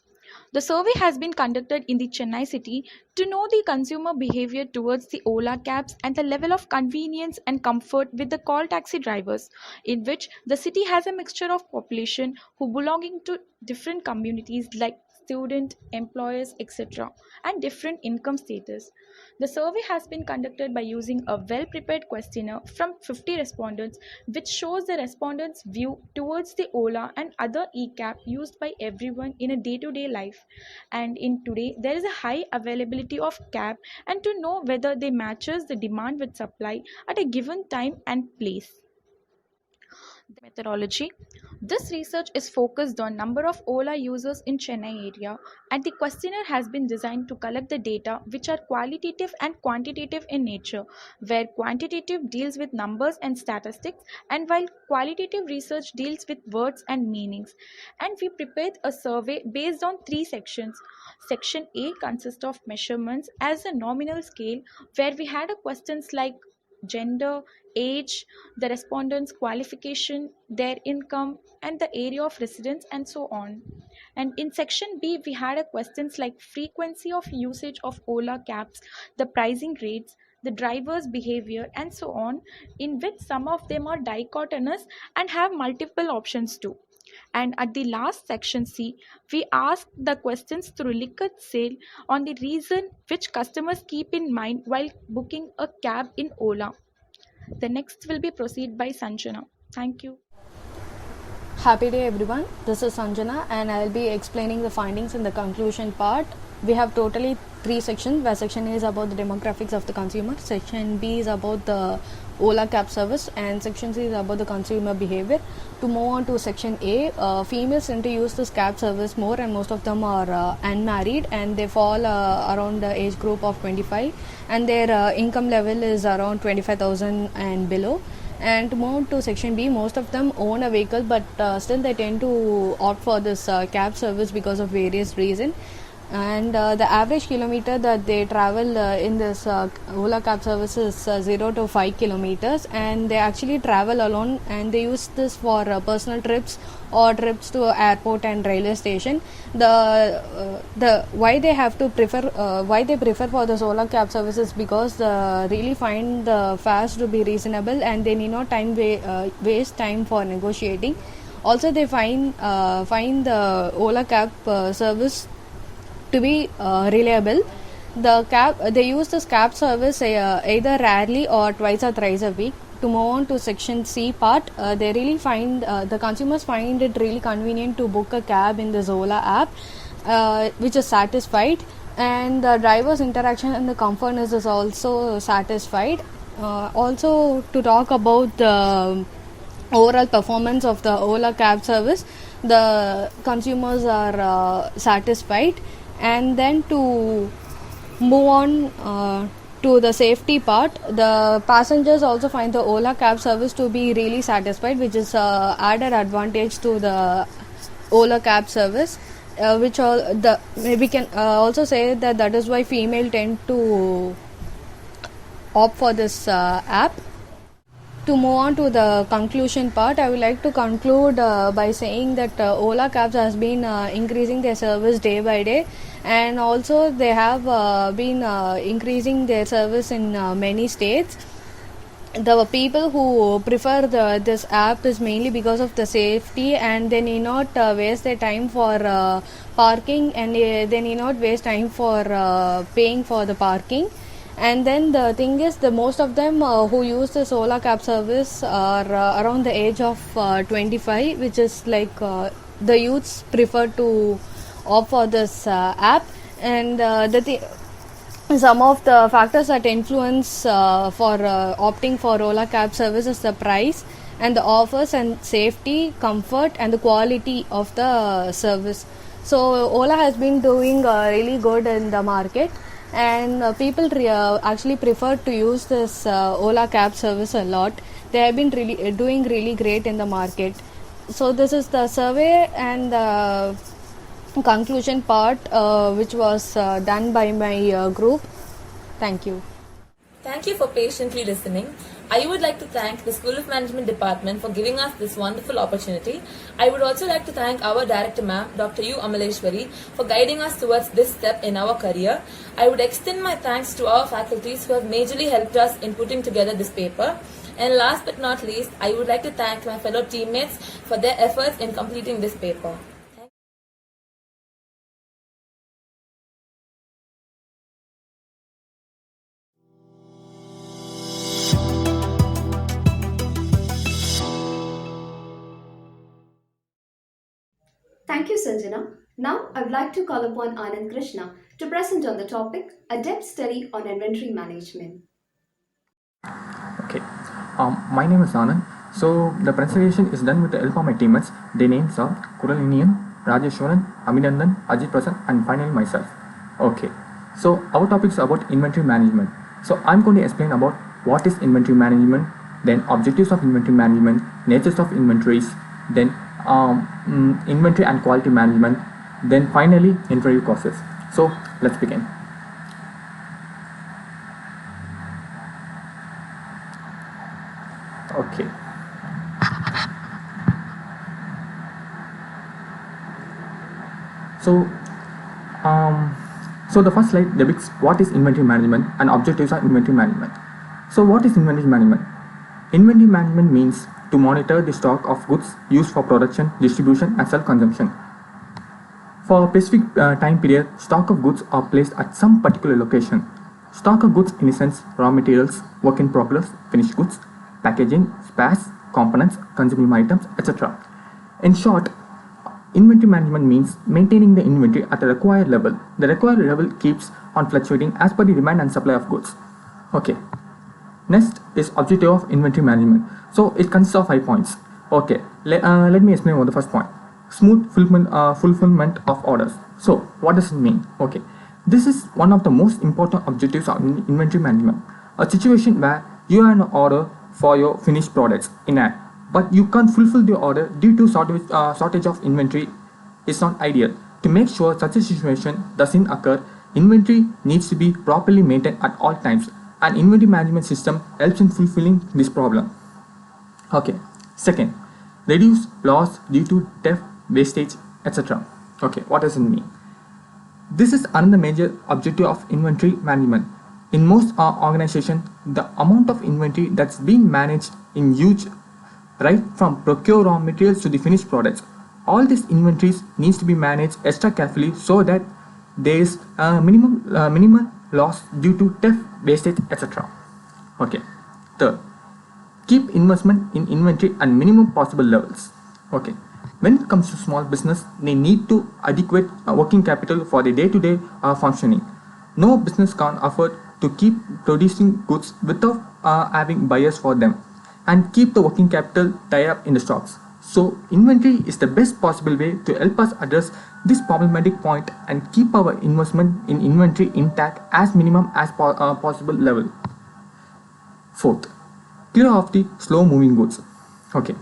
the survey has been conducted in the Chennai city to know the consumer behavior towards the Ola cabs and the level of convenience and comfort with the call taxi drivers, in which the city has a mixture of population who belonging to different communities like student, employers, etc., and different income status. The survey has been conducted by using a well-prepared questionnaire from 50 respondents, which shows the respondents' view towards the Ola and other e-cab used by everyone in a day-to-day life. And in today, there is a high availability of cab, and to know whether they matches the demand with supply at a given time and place. The methodology. This research is focused on number of Ola users in Chennai area, and the questionnaire has been designed to collect the data which are qualitative and quantitative in nature, where quantitative deals with numbers and statistics, and while qualitative research deals with words and meanings. And we prepared a survey based on 3 sections. Section A consists of measurements as a nominal scale, where we had a questions like gender, age, the respondents' qualification, their income, and the area of residence, and so on. And in section B, we had a questions like frequency of usage of Ola cabs, the pricing rates, the driver's behavior, and so on, in which some of them are dichotomous and have multiple options too. And at the last section C, we asked the questions through Likert sale on the reason which customers keep in mind while booking a cab in Ola. The next will be proceed by Sanjana. Thank you. Happy day everyone, this is Sanjana and I will be explaining the findings in the conclusion part. We have totally 3 sections, where section A is about the demographics of the consumer, section B is about the Ola cab service, and section C is about the consumer behavior. To move on to section A, females tend to use this cab service more, and most of them are unmarried, and they fall around the age group of 25, and their income level is around 25,000 and below. And to move to section B, most of them own a vehicle, but still they tend to opt for this cab service because of various reasons. And the average kilometer that they travel in this Ola cab service is 0 to 5 kilometers, and they actually travel alone, and they use this for personal trips or trips to airport and railway station. The why they have to prefer why they prefer for the Ola cab service is because they really find the fares to be reasonable, and they need not waste time for negotiating. Also, they find the Ola cab service to be reliable. They use this cab service either rarely or twice or thrice a week. To move on to section C part, they really find the consumers find it really convenient to book a cab in the Ola app, which is satisfied, and the driver's interaction and the comfortness is also satisfied. Also, to talk about the overall performance of the Ola cab service, the consumers are satisfied. And then to move on to the safety part, the passengers also find the Ola cab service to be really satisfied, which is added advantage to the Ola cab service, which we can also say that is why female tend to opt for this app. To move on to the conclusion part, I would like to conclude by saying that Ola cabs has been increasing their service day by day, and also they have been increasing their service in many states. The people who prefer this app is mainly because of the safety, and they need not waste their time for parking, and they need not waste time for paying for the parking. And then the thing is, the most of them who use this Ola cab service are around the age of 25, which is like the youths prefer to opt for this app. And some of the factors that influence for opting for Ola cab service is the price and the offers and safety, comfort, and the quality of the service. So Ola has been doing really good in the market, and people actually prefer to use this Ola cab service a lot. They have been doing really great in the market. So this is the survey and conclusion part, which was done by my group. Thank you. Thank you for patiently listening. I would like to thank the School of Management Department for giving us this wonderful opportunity. I would also like to thank our Director Ma'am, Dr. U. Amaleshwari, for guiding us towards this step in our career. I would extend my thanks to our faculties who have majorly helped us in putting together this paper. And last but not least, I would like to thank my fellow teammates for their efforts in completing this paper. Thank you, Sanjana. Now, I would like to call upon Anand Krishna to present on the topic A Depth Study on Inventory Management. Okay, my name is Anand. So the presentation is done with the help of my teammates. Their names are Kuralinian, Rajeshwaran, Aminandan, Ajit Prasad, and finally myself. Okay, so our topic is about inventory management. So I'm going to explain about what is inventory management, then objectives of inventory management, natures of inventories, then inventory and quality management, then finally inventory causes. So let's begin. Okay. So the first slide depicts what is inventory management and objectives of inventory management. So what is inventory management? Inventory management means to monitor the stock of goods used for production, distribution, and self-consumption. For a specific time period, stock of goods are placed at some particular location. Stock of goods in a sense, raw materials, work in progress, finished goods, packaging, spares, components, consumable items, etc. In short, inventory management means maintaining the inventory at a required level. The required level keeps on fluctuating as per the demand and supply of goods. Okay. Next is objective of inventory management. So it consists of 5 points. Okay. Let me explain about the first point. Smooth fulfillment of orders. So what does it mean? Okay. This is one of the most important objectives of inventory management. A situation where you have an order for your finished products in hand, but you can't fulfill the order due to shortage of inventory is not ideal. To make sure such a situation doesn't occur, inventory needs to be properly maintained at all times. An inventory management system helps in fulfilling this problem. Okay. Second, reduce loss due to theft, wastage, etc. Okay, what does it mean? This is another major objective of inventory management. In most organizations, the amount of inventory that's being managed in huge, right from procure raw materials to the finished products. All these inventories needs to be managed extra carefully so that there is minimal loss due to theft, wastage, etc. Okay. Third, keep investment in inventory at minimum possible levels. Okay. When it comes to small business, they need to adequate working capital for the day-to-day functioning. No business can afford to keep producing goods without having buyers for them and keep the working capital tied up in the stocks. So inventory is the best possible way to help us address this problematic point and keep our investment in inventory intact as minimum as possible level. Fourth, clear off the slow moving goods. Okay.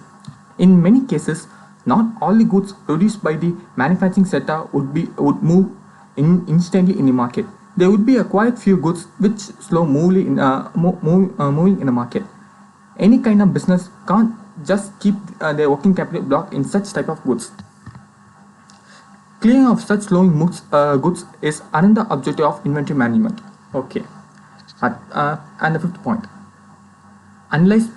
In many cases, not all the goods produced by the manufacturing sector would move instantly in the market. There would be a quite few goods which slow moving in the market. Any kind of business can't just keep their working capital blocked in such type of goods. Clearing of such slowing goods is another objective of inventory management. Okay. And the fifth point, analyze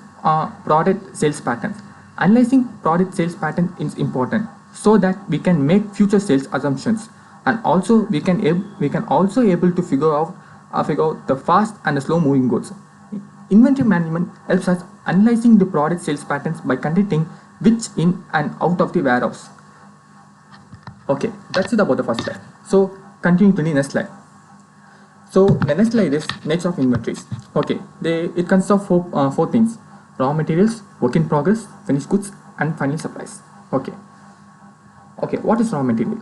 product sales patterns. Analyzing product sales pattern is important so that we can make future sales assumptions, and also we can also able to figure out the fast and the slow moving goods. Inventory management helps us analyzing the product sales patterns by conducting which in and out of the warehouse. Okay, that's it about the first slide. So continue to the next slide. So the next slide is nature of inventories. Okay, it consists of four things: raw materials, work in progress, finished goods, and finally supplies. Okay, what is raw material?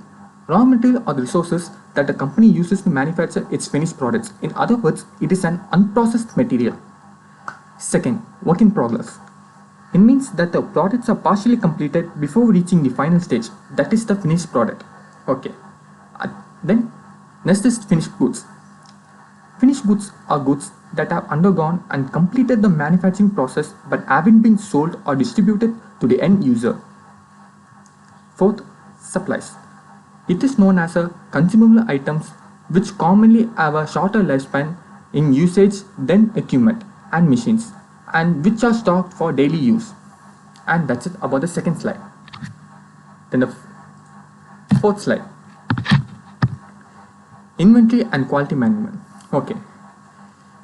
Raw material are the resources that the company uses to manufacture its finished products. In other words, it is an unprocessed material. Second, work in progress. It means that the products are partially completed before reaching the final stage, that is the finished product. Okay. Then next is finished goods. Finished goods are goods that have undergone and completed the manufacturing process but haven't been sold or distributed to the end user. Fourth, supplies. It is known as a consumable items which commonly have a shorter lifespan in usage than equipment and machines and which are stocked for daily use. And that's it about the second slide. Then the fourth slide. Inventory and quality management. Okay.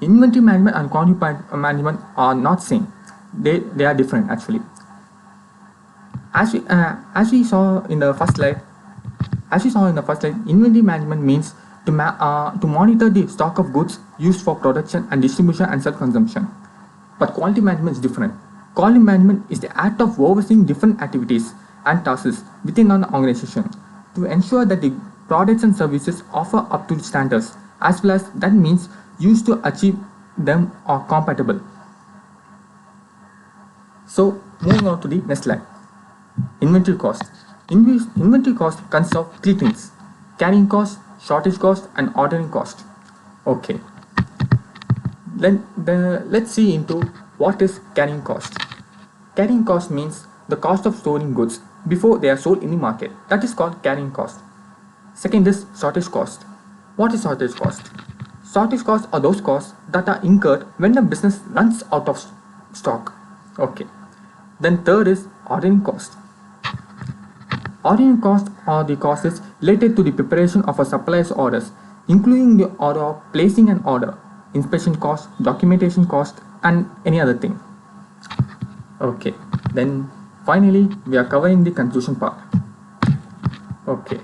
Inventory management and quality management are not same. They are different actually. As we saw in the first slide, inventory management means to monitor the stock of goods used for production and distribution and self-consumption. But quality management is different. Quality management is the act of overseeing different activities and tasks within an organization to ensure that the products and services offer up to standards, as well as that means used to achieve them are compatible. So moving on to the next slide. Inventory cost. Inventory cost consists of three things: carrying cost, shortage cost, and ordering cost. Okay. Then let's see into what is carrying cost. Carrying cost means the cost of storing goods before they are sold in the market. That is called carrying cost. Second is shortage cost. What is shortage cost? Shortage costs are those costs that are incurred when the business runs out of stock. Okay. Then third is ordering cost. Ordering costs are the costs related to the preparation of a supplier's orders, including the order of placing an order, inspection cost, documentation cost, and any other thing. Okay. Then finally, we are covering the conclusion part. Okay.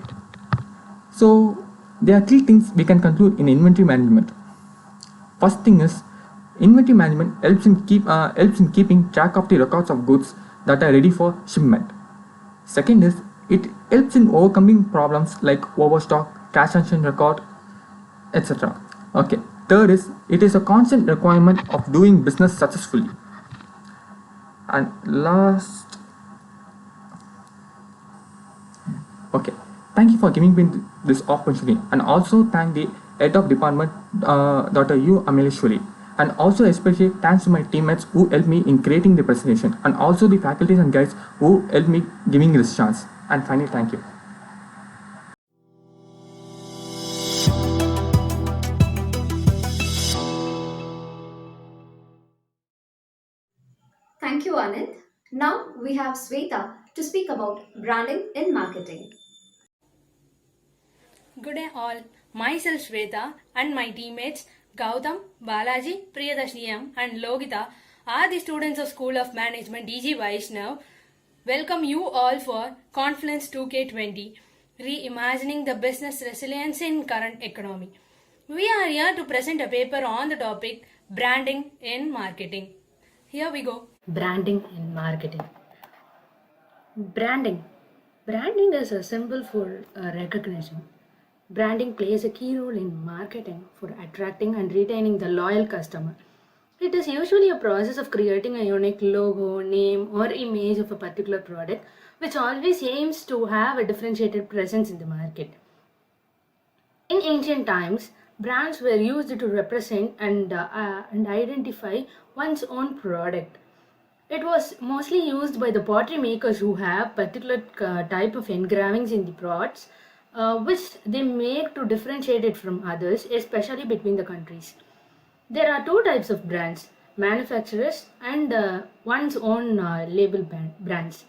So there are three things we can conclude in inventory management. First thing is, inventory management helps in keeping track of the records of goods that are ready for shipment. Second is, it helps in overcoming problems like overstock, cash sanction record, etc. Okay. Third is, it is a constant requirement of doing business successfully. And last, okay. Thank you for giving me this opportunity, and also thank the head of department, Dr. U. Ameleshwari, and also especially thanks to my teammates who helped me in creating the presentation, and also the faculties and guides who helped me giving this chance. And finally, thank you. Thank you, Anand. Now we have Sweta to speak about branding in marketing. Good day all. Myself Shweta and my teammates Gautam, Balaji, Priyadashniyam and Logita are the students of School of Management DG Vaishnav. Welcome you all for CONFLUENCE2K20, Reimagining the Business Resilience in Current Economy. We are here to present a paper on the topic Branding in Marketing. Here we go. Branding in marketing. Branding is a symbol for recognition. Branding plays a key role in marketing for attracting and retaining the loyal customer. It is usually a process of creating a unique logo, name, or image of a particular product, which always aims to have a differentiated presence in the market. In ancient times, brands were used to represent and identify one's own product. It was mostly used by the pottery makers who have particular type of engravings in the pots, which they make to differentiate it from others, especially between the countries. There are two types of brands: manufacturers and one's own label brands.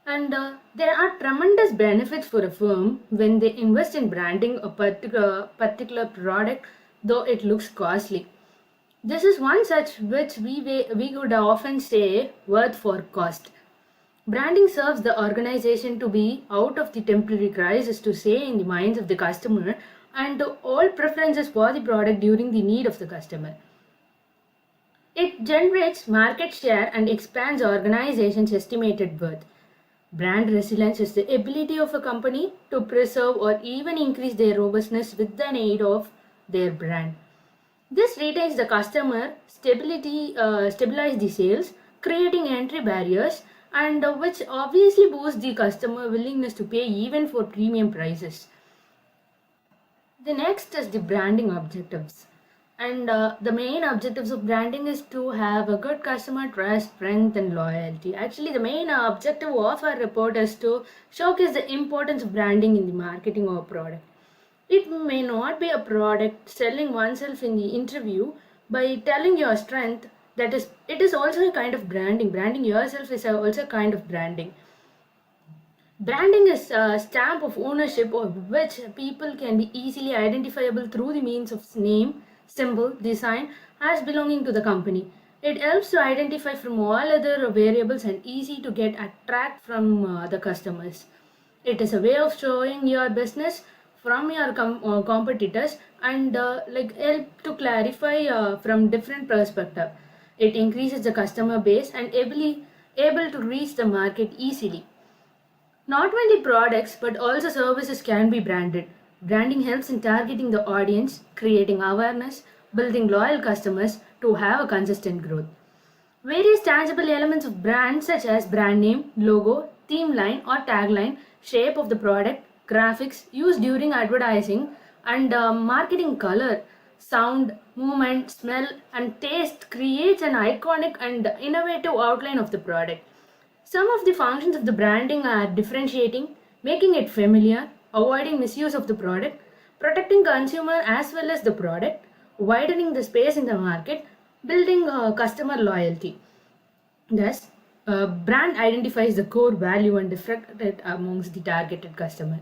And there are tremendous benefits for a firm when they invest in branding a particular product, though it looks costly. This is one such which we would often say worth for cost. Branding serves the organization to be out of the temporary crisis to stay in the minds of the customer and to all preferences for the product during the need of the customer. It generates market share and expands organization's estimated worth. Brand resilience is the ability of a company to preserve or even increase their robustness with the aid of their brand. This retains the customer, stabilize the sales, creating entry barriers, and which obviously boosts the customer willingness to pay even for premium prices. The next is the branding objectives. And the main objectives of branding is to have a good customer trust, strength, and loyalty. Actually, the main objective of our report is to showcase the importance of branding in the marketing of a product. It may not be a product selling oneself in the interview by telling your strength. That is, it is also a kind of branding. Branding yourself is also a kind of branding. Branding is a stamp of ownership of which people can be easily identifiable through the means of name, symbol, design as belonging to the company. It helps to identify from all other variables and easy to get attract from the customers. It is a way of showing your business from your competitors and help to clarify from different perspective. It increases the customer base and able to reach the market easily. Not only products but also services can be branded. Branding helps in targeting the audience, creating awareness, building loyal customers to have a consistent growth. Various tangible elements of brand such as brand name, logo, theme line or tagline, shape of the product, graphics used during advertising and marketing color, sound, movement, smell and taste creates an iconic and innovative outline of the product. Some of the functions of the branding are differentiating, making it familiar, avoiding misuse of the product, protecting consumer as well as the product, widening the space in the market, building customer loyalty. Thus, brand identifies the core value and reflects it amongst the targeted customer.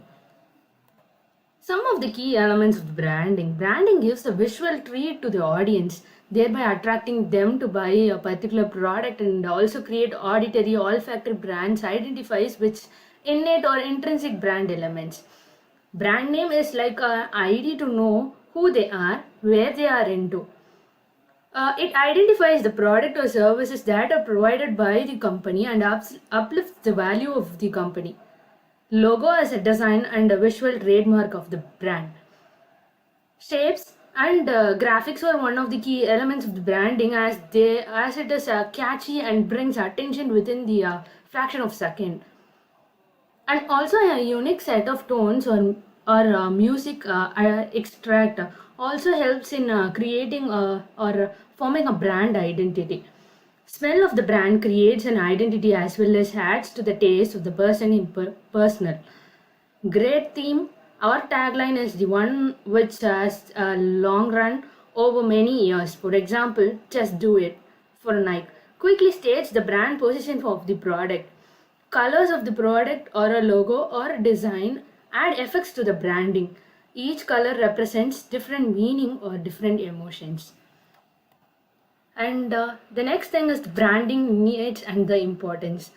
Some of the key elements of branding. Branding gives a visual treat to the audience, thereby attracting them to buy a particular product and also create auditory olfactory brands identifies which innate or intrinsic brand elements. Brand name is like an ID to know who they are, where they are into. It identifies the product or services that are provided by the company and uplifts the value of the company. Logo as a design and a visual trademark of the brand. Shapes and graphics are one of the key elements of the branding as it is catchy and brings attention within the fraction of second. And also a unique set of tones or music extract also helps in creating or forming a brand identity. Smell of the brand creates an identity as well as adds to the taste of the person in personal. Great theme or tagline is the one which has a long run over many years. For example, just do it for Nike. Quickly states the brand position of the product. Colors of the product or a logo or a design add effects to the branding. Each color represents different meaning or different emotions. And the next thing is the branding needs and the importance.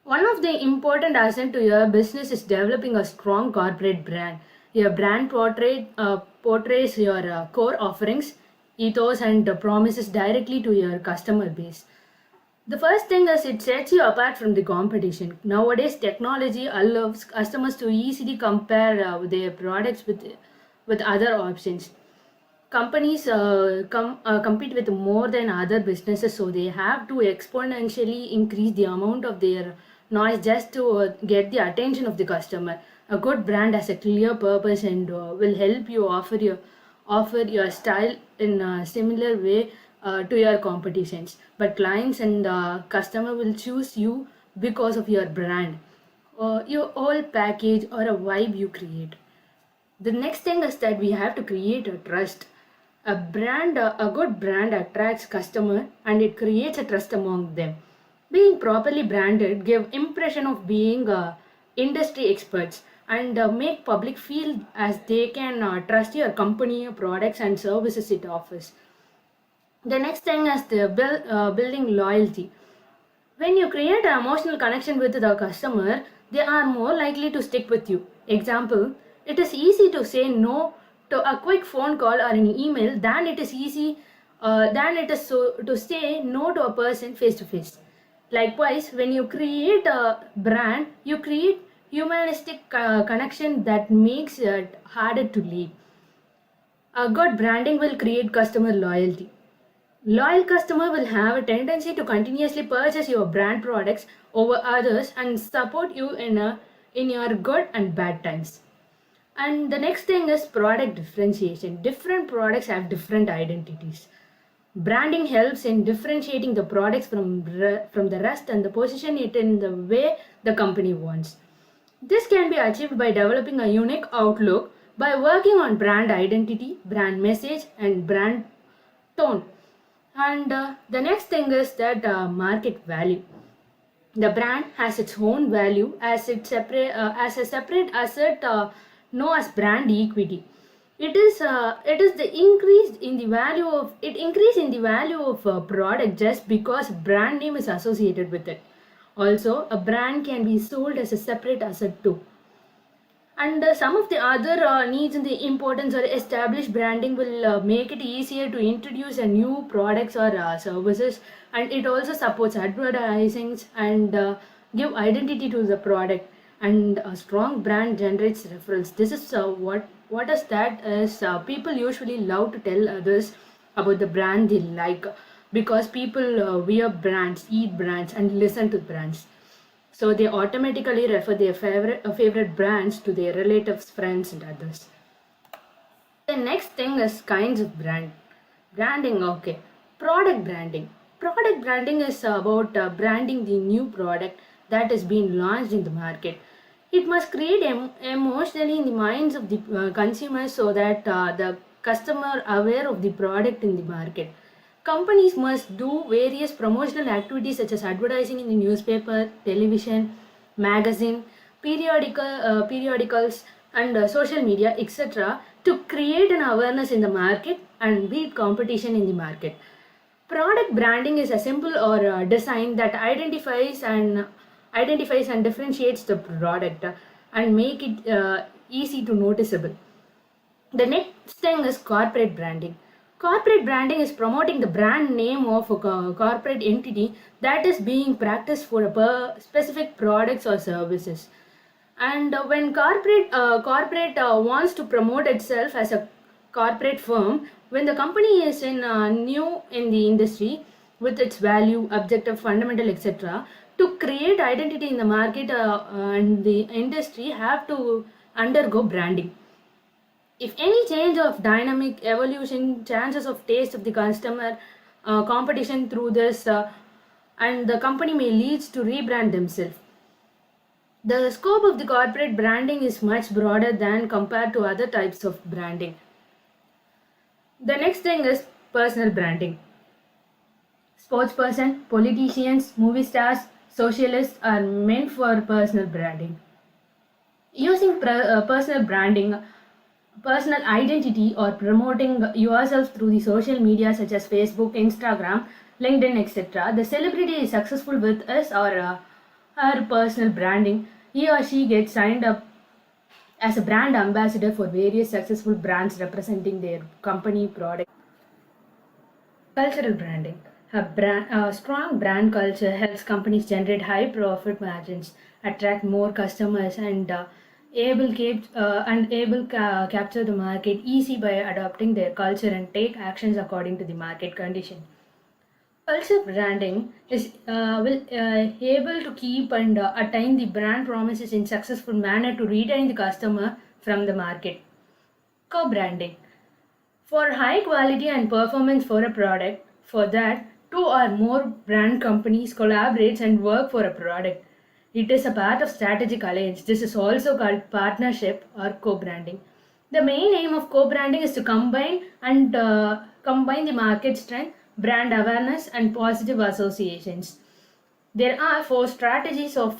One of the important assets to your business is developing a strong corporate brand. Your brand portrays your core offerings, ethos, and promises directly to your customer base. The first thing is it sets you apart from the competition. Nowadays, technology allows customers to easily compare their products with other options. Companies compete with more than other businesses, so they have to exponentially increase the amount of their noise just to get the attention of the customer. A good brand has a clear purpose and will help you offer your style in a similar way to your competitions. But clients and customer will choose you because of your brand, your whole package or a vibe you create. The next thing is that we have to create a trust. A good brand attracts customer and it creates a trust among them. Being properly branded give impression of being industry experts and make public feel as they can trust your company, products and services it offers. The next thing is the building loyalty. When you create an emotional connection with the customer, they are more likely to stick with you. Example, it is easy to say no to a quick phone call or an email than it is to say no to a person face to face. Likewise, when you create a brand, you create humanistic connection that makes it harder to leave. A good branding will create customer loyalty. Loyal customer will have a tendency to continuously purchase your brand products over others and support you in your good and bad times. And the next thing is product differentiation. Different products have different identities. Branding helps in differentiating the products from the rest and the position it in the way the company wants. This can be achieved by developing a unique outlook by working on brand identity, brand message, and brand tone. And the next thing is that market value. The brand has its own value as a separate asset known as brand equity. It is the increase in the value of a product just because brand name is associated with it. Also, a brand can be sold as a separate asset too. And some of the other needs and the importance or established branding will make it easier to introduce a new products or services, and it also supports advertisings and give identity to the product. And a strong brand generates referrals. This is what is that is people usually love to tell others about the brand they like, because people wear brands, eat brands, and listen to brands, so they automatically refer their favorite brands to their relatives, friends, and others. The next thing is kinds of branding. Okay, product branding. Product branding is about branding the new product that is being launched in the market. It must create emotionally in the minds of the consumers so that the customer aware of the product in the market. Companies must do various promotional activities such as advertising in the newspaper, television, magazine, periodicals, and social media, etc., to create an awareness in the market and beat competition in the market. Product branding is a symbol or a design that identifies and differentiates the product and make it easy to noticeable. The next thing is corporate branding. Corporate branding is promoting the brand name of a corporate entity that is being practiced for a specific products or services. And when corporate wants to promote itself as a corporate firm, when the company is new in the industry with its value, objective, fundamental, etc., to create identity in the market and the industry have to undergo branding. If any change of dynamic evolution, chances of taste of the customer, competition through this, and the company may lead to rebrand themselves. The scope of the corporate branding is much broader than compared to other types of branding. The next thing is personal branding. Sportsperson, politicians, movie stars, socialists are meant for personal branding. Using personal branding, personal identity, or promoting yourself through the social media such as Facebook, Instagram, LinkedIn, etc., the celebrity is successful with his or her personal branding. He or she gets signed up as a brand ambassador for various successful brands representing their company product. Cultural branding. A strong brand culture helps companies generate high profit margins, attract more customers, and capture the market easy by adopting their culture and take actions according to the market condition. Culture branding is will able to keep and attain the brand promises in successful manner to retain the customer from the market. Co-branding. For high quality and performance for a product, for that, two or more brand companies collaborate and work for a product. It is a part of strategic alliance. This is also called partnership or co-branding. The main aim of co-branding is to combine the market strength, brand awareness, and positive associations. There are four strategies of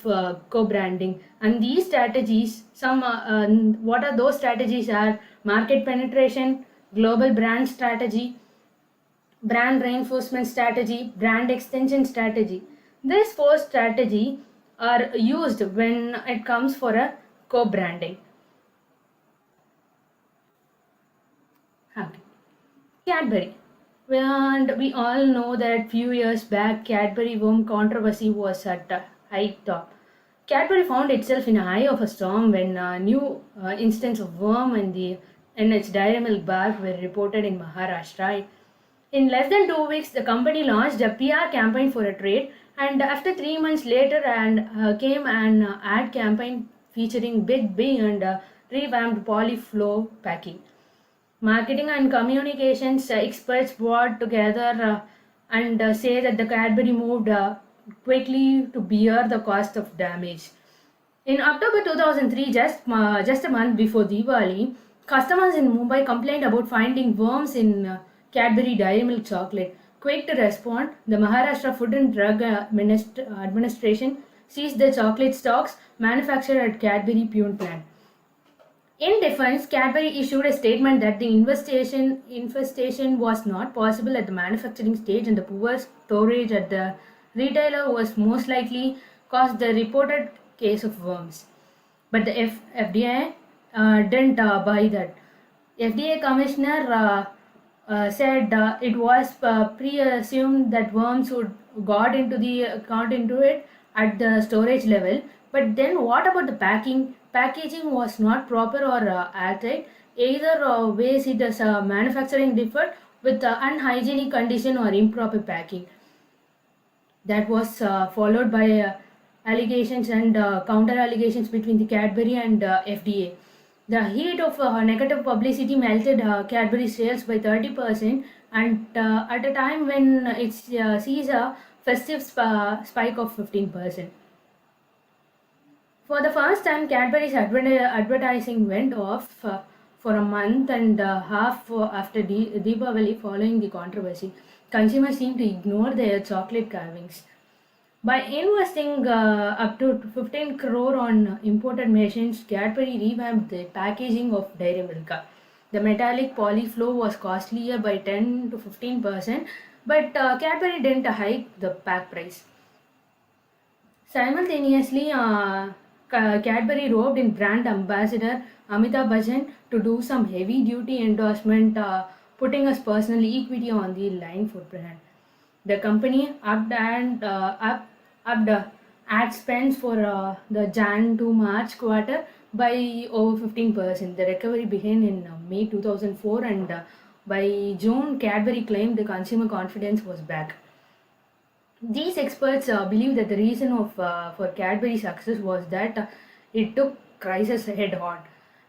co-branding, and these strategies, what are those strategies are market penetration, global brand strategy, brand reinforcement strategy, brand extension strategy. These four strategies are used when it comes for a co-branding. Okay. Cadbury. And we all know that few years back Cadbury worm controversy was at a high top. Cadbury found itself in the eye of a storm when a new instance of worm in its dairy milk bar were reported in Maharashtra. In less than 2 weeks, the company launched a PR campaign for a trade, and after 3 months later, came an ad campaign featuring Big B and revamped polyflow packing. Marketing and communications experts brought together and say that the Cadbury moved quickly to bear the cost of damage. In October 2003, just a month before Diwali, customers in Mumbai complained about finding worms in Cadbury Dairy Milk chocolate. Quick to respond, the Maharashtra Food and Drug Administration seized the chocolate stocks manufactured at Cadbury Pune plant. In defense, Cadbury issued a statement that the infestation was not possible at the manufacturing stage and the poor storage at the retailer was most likely caused the reported case of worms. But the FDA didn't buy that. FDA commissioner said it was pre-assumed that worms would got into it at the storage level. But then what about the packing? Packaging was not proper or airtight. Either ways it is manufacturing differed with unhygienic condition or improper packing. That was followed by allegations and counter allegations between the Cadbury and FDA. The heat of negative publicity melted Cadbury sales by 30%, and at a time when it sees a festive spike of 15%. For the first time, Cadbury's advertising went off for a month and a half after Deepavali following the controversy. Consumers seemed to ignore their chocolate carvings. By investing up to 15 crore on imported machines, Cadbury revamped the packaging of dairy milk. The metallic polyflow was costlier by 10 to 15%, but Cadbury didn't hike the pack price. Simultaneously, Cadbury roped in brand ambassador Amitabh Bachchan to do some heavy duty endorsement, putting us personal equity on the line for brand. The company upped ad spends for the Jan to March quarter by over 15%. The recovery began in May 2004, and by June, Cadbury claimed the consumer confidence was back. These experts believe that the reason for Cadbury's success was that it took crisis head on,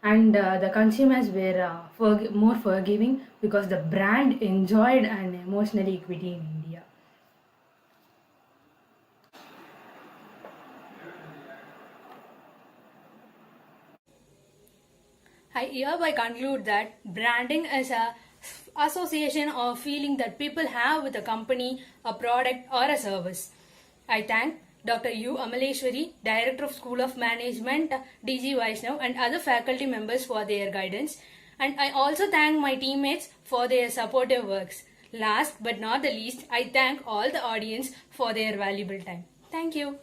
and the consumers were more forgiving because the brand enjoyed an emotional equity in India. I hereby conclude that branding is a association or feeling that people have with a company, a product, or a service. I thank Dr. U. Amaleshwari, Director of School of Management, DG Vaishnav, and other faculty members for their guidance. And I also thank my teammates for their supportive works. Last but not the least, I thank all the audience for their valuable time. Thank you.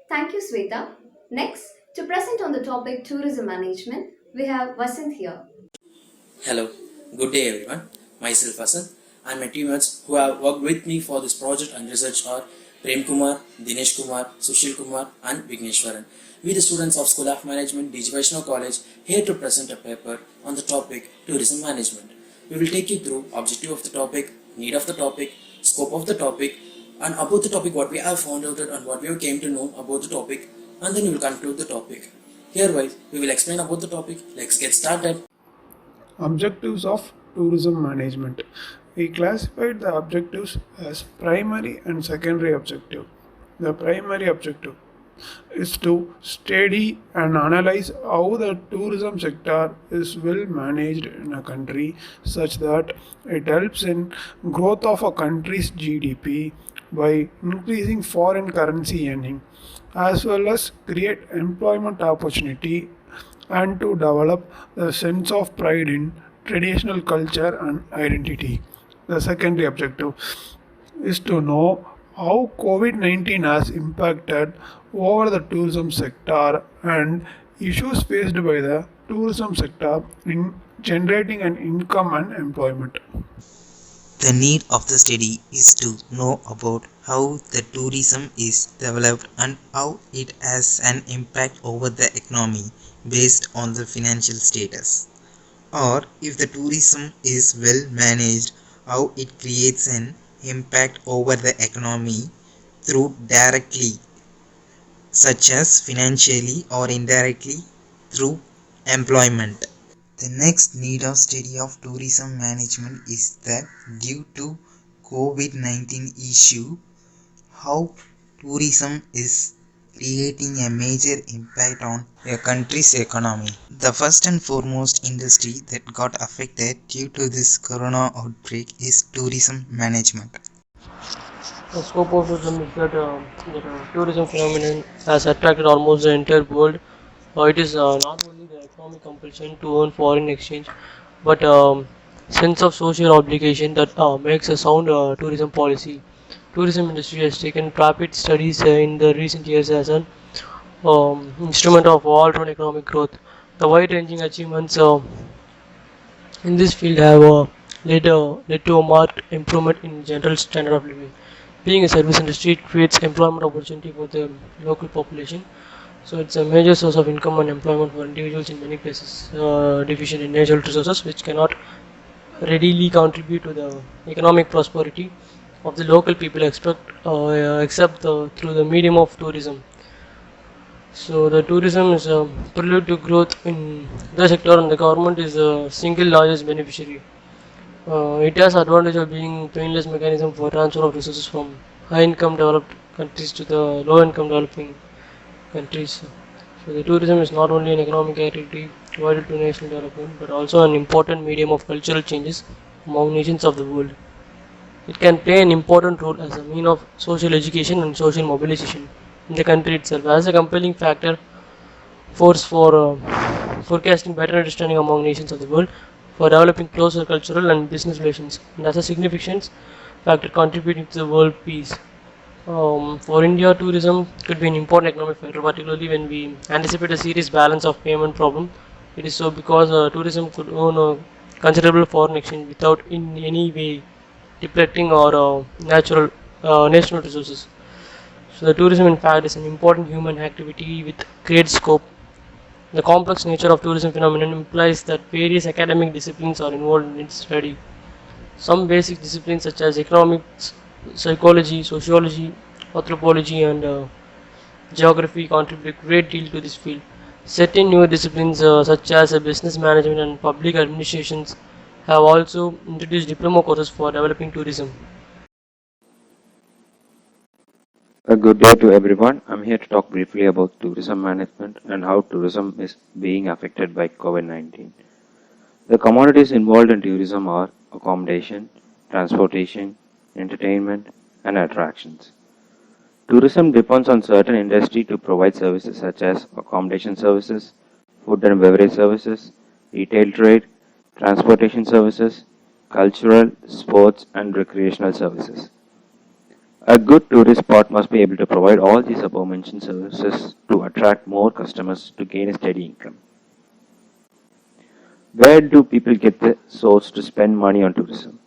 Thank you, Sweta. Next, to present on the topic tourism management, we have Vasant here. Hello, good day everyone. Myself Vasant and my teammates who have worked with me for this project and research are Prem Kumar, Dinesh Kumar, Sushil Kumar and Vigneshwaran. We the students of School of Management, DG Vaishnav College, here to present a paper on the topic tourism management. We will take you through objective of the topic, need of the topic, scope of the topic, and about the topic what we have found out and what we have came to know about the topic, and then we will conclude the topic. Hereby, we will explain about the topic. Let's get started. Objectives of tourism management. We classified the objectives as primary and secondary objective. The primary objective is to study and analyze how the tourism sector is well managed in a country such that it helps in growth of a country's GDP by increasing foreign currency earning, as well as create employment opportunity and to develop the sense of pride in traditional culture and identity. The secondary objective is to know how COVID-19 has impacted over the tourism sector and issues faced by the tourism sector in generating an income and employment. The need of the study is to know about how the tourism is developed and how it has an impact over the economy based on the financial status. Or if the tourism is well managed, how it creates an impact over the economy through directly, such as financially or indirectly through employment. The next need of study of tourism management is that due to COVID-19 issue, how tourism is creating a major impact on a country's economy. The first and foremost industry that got affected due to this corona outbreak is tourism management. The scope of tourism is that the tourism phenomenon has attracted almost the entire world. It is not only the economic compulsion to earn foreign exchange, but sense of social obligation that makes a sound tourism policy. Tourism industry has taken rapid studies in the recent years as an instrument of all-round economic growth. The wide-ranging achievements in this field have led to a marked improvement in general standard of living. Being a service industry, it creates employment opportunity for the local population. So it's a major source of income and employment for individuals in many places deficient in natural resources, which cannot readily contribute to the economic prosperity of the local people except through the medium of tourism. So the tourism is a prelude to growth in the sector, and the government is the single largest beneficiary. It has advantage of being painless mechanism for transfer of resources from high-income developed countries to the low-income developing countries. So the tourism is not only an economic activity vital to national development, but also an important medium of cultural changes among nations of the world. It can play an important role as a mean of social education and social mobilization in the country itself, as a compelling factor force for forecasting better understanding among nations of the world, for developing closer cultural and business relations, and as a significant factor contributing to the world peace. For India, tourism could be an important economic factor, particularly when we anticipate a serious balance of payment problem. It is so because tourism could earn a considerable foreign exchange without in any way depleting our national resources. So the tourism, in fact, is an important human activity with great scope. The complex nature of tourism phenomenon implies that various academic disciplines are involved in its study. Some basic disciplines such as economics, psychology, sociology, anthropology, and geography contribute a great deal to this field. Certain newer disciplines such as business management and public administrations have also introduced diploma courses for developing tourism. A good day to everyone. I'm here to talk briefly about tourism management and how tourism is being affected by COVID-19. The commodities involved in tourism are accommodation, transportation, entertainment, and attractions. Tourism depends on certain industry to provide services such as accommodation services, food and beverage services, retail trade, transportation services, cultural, sports, and recreational services. A good tourist spot must be able to provide all these above-mentioned services to attract more customers to gain a steady income. Where do people get the source to spend money on tourism?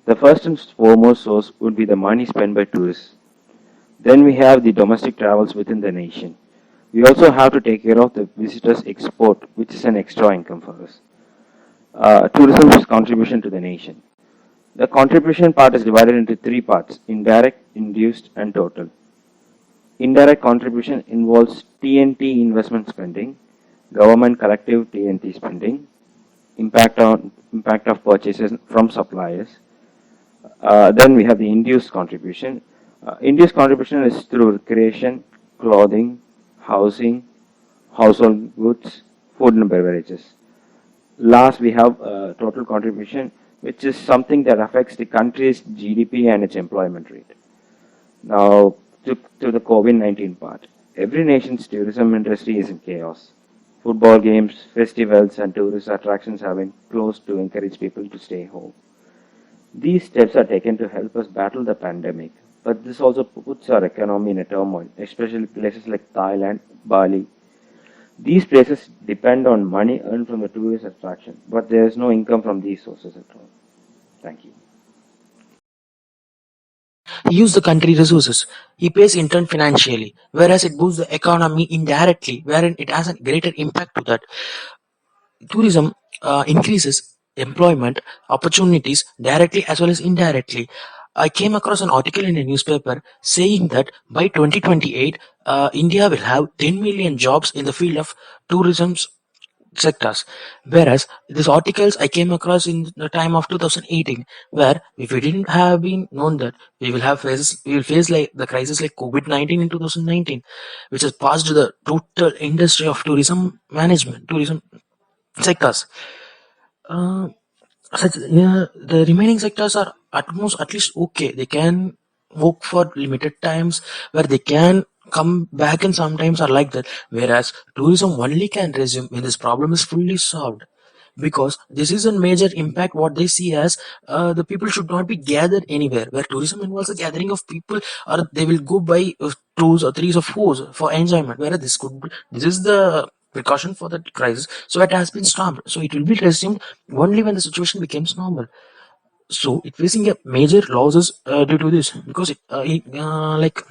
The first and foremost source would be the money spent by tourists. Then we have the domestic travels within the nation. We also have to take care of the visitors' export, which is an extra income for us. Tourism's contribution to the nation. The contribution part is divided into three parts: indirect, induced, and total. Indirect contribution involves TNT investment spending, government collective TNT spending, impact of purchases from suppliers. Then we have the induced contribution. Induced contribution is through recreation, clothing, housing, household goods, food and beverages. Last, we have total contribution, which is something that affects the country's GDP and its employment rate. Now, to the COVID-19 part. Every nation's tourism industry is in chaos. Football games, festivals, and tourist attractions have been closed to encourage people to stay home. These steps are taken to help us battle the pandemic, but this also puts our economy in a turmoil, especially places like Thailand, Bali. These places depend on money earned from the tourist attraction, but there is no income from these sources at all. Thank you. he uses the country resources. He pays intern financially, whereas it boosts the economy indirectly, wherein it has a greater impact to that. Tourism increases employment opportunities directly as well as indirectly. I came across an article in a newspaper saying that by 2028, India will have 10 million jobs in the field of tourism sectors. Whereas these articles I came across in the time of 2018, where if we didn't have been known that we will face like the crisis like COVID-19 in 2019, which has passed the total industry of tourism management, tourism sectors. Uh, yeah, the remaining sectors are at least okay. They can work for limited times where they can come back and sometimes are like that. Whereas tourism only can resume when this problem is fully solved. Because this is a major impact what they see as the people should not be gathered anywhere where tourism involves a gathering of people, or they will go by twos or threes or fours for enjoyment, whereas this is the precaution for the crisis, so it has been stopped, so it will be resumed only when the situation becomes normal. So it facing a major losses due to this, because like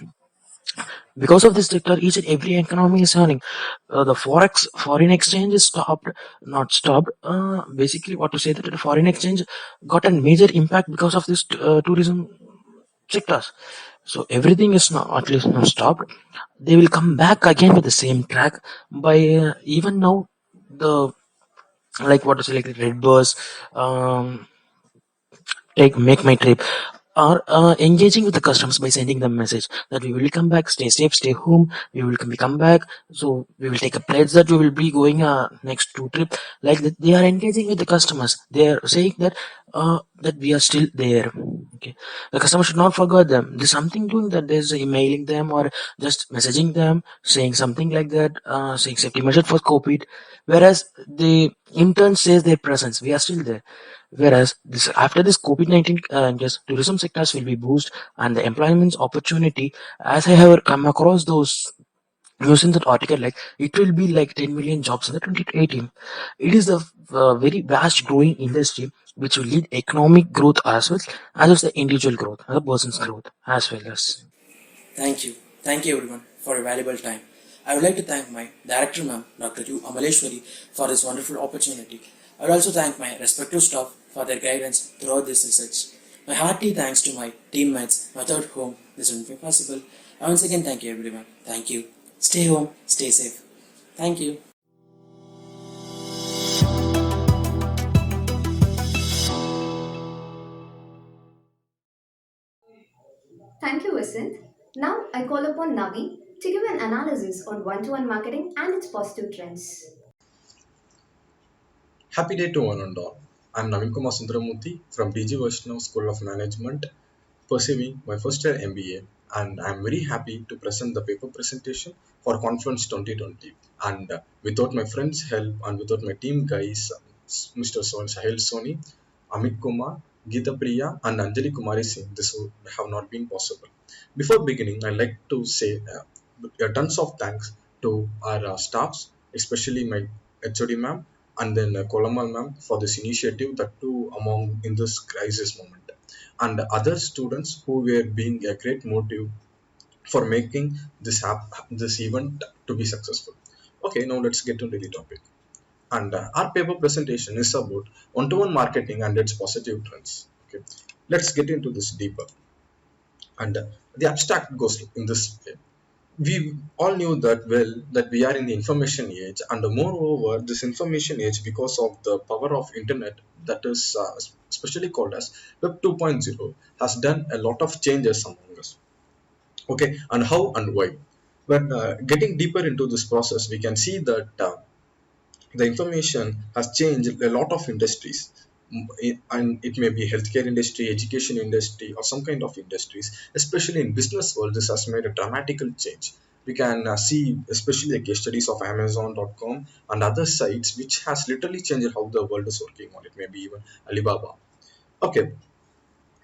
because of this sector, each and every economy is earning. The foreign exchange is stopped, not stopped. Basically, what to say that the foreign exchange got a major impact because of this tourism sectors. So everything is not at least not stopped. They will come back again with the same track by even now the like what to say like the red bus, take make my trip, or engaging with the customers by sending them message that we will come back, stay safe, stay home, we come back, so we will take a pledge that we will be going next to trip, like that. They are engaging with the customers, they are saying that that we are still there. Okay, the customer should not forget them. There's something doing that, there's emailing them or just messaging them saying something like that, saying safety measure for COVID, whereas the intern says their presence, we are still there. Whereas this after this COVID-19, just tourism sectors will be boosted and the employment opportunity, as I have come across those news in that article, like it will be like 10 million jobs in the 2018. It is a very vast growing industry which will lead economic growth as well as the individual growth, the person's growth as well as. Thank you. Thank you everyone for your valuable time. I would like to thank my director ma'am, Dr. U. Amaleshwari, for this wonderful opportunity. I would also thank my respective staff for their guidance throughout this research. My hearty thanks to my teammates, my third home, this wouldn't be possible. And once again, thank you everyone. Thank you. Stay home, stay safe. Thank you. Thank you, Vasant. Now I call upon Navi to give an analysis on one-to-one marketing and its positive trends. Happy day to one and all. I'm Navin Kumar Sundaramurthy from DG Vaishnav School of Management, pursuing my first year MBA, and I'm very happy to present the paper presentation for Conference 2020. And without my friends' help and without my team guys, Mr. Sahil Soni, Amit Kumar, Geeta Priya, and Anjali Kumari Singh, this would have not been possible. Before beginning, I'd like to say tons of thanks to our staffs, especially my HOD ma'am and then Kolamal ma'am for this initiative that too among in this crisis moment, and other students who were being a great motive for making this event to be successful. Okay, now let's get into the topic. And our paper presentation is about one-to-one marketing and its positive trends. Okay, let's get into this deeper. And the abstract goes in this way. We all knew that well that we are in the information age, and moreover this information age, because of the power of internet, that is especially called as web 2.0, has done a lot of changes among us. Okay, and how and why? When getting deeper into this process, we can see that the information has changed a lot of industries. And it may be healthcare industry, education industry, or some kind of industries. Especially in business world, this has made a dramatical change. We can see especially the case studies of Amazon.com and other sites which has literally changed how the world is working on. It may be even Alibaba. Okay,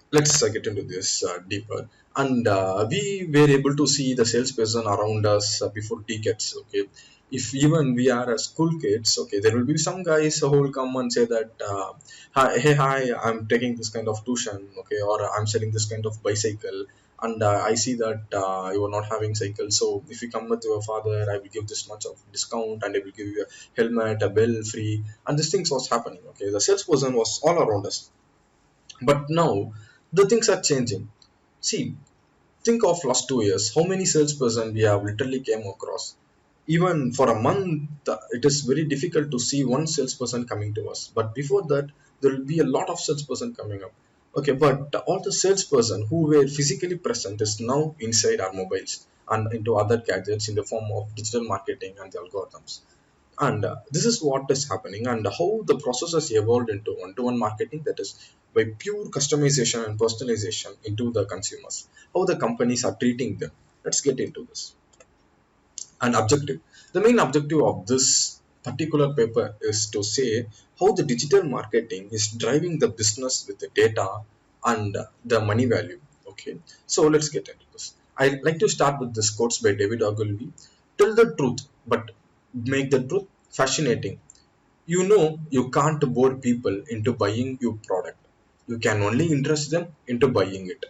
let's get into this deeper. And we were able to see the salesperson around us before decades. Okay, if even we are school kids, okay, there will be some guys who will come and say that hi, hey, hi, I'm taking this kind of tuition, okay, or I'm selling this kind of bicycle, and I see that you are not having cycle, so if you come with your father, I will give this much of discount and I will give you a helmet, a bell free, and these things was happening. Okay, the salesperson was all around us. But now the things are changing. See, think of last 2 years, how many salesperson we have literally came across. Even for a month, it is very difficult to see one salesperson coming to us. But before that, there will be a lot of salesperson coming up. Okay, but all the salesperson who were physically present is now inside our mobiles and into other gadgets in the form of digital marketing and the algorithms. And this is what is happening, and how the process has evolved into one-to-one marketing, that is by pure customization and personalization into the consumers, how the companies are treating them. Let's get into this. And objective, the main objective of this particular paper is to say how the digital marketing is driving the business with the data and the money value. Okay, so let's get into this. I like to start with this quotes by David Ogilvy. Tell the truth, but make the truth fascinating. You know, you can't bore people into buying your product. You can only interest them into buying it.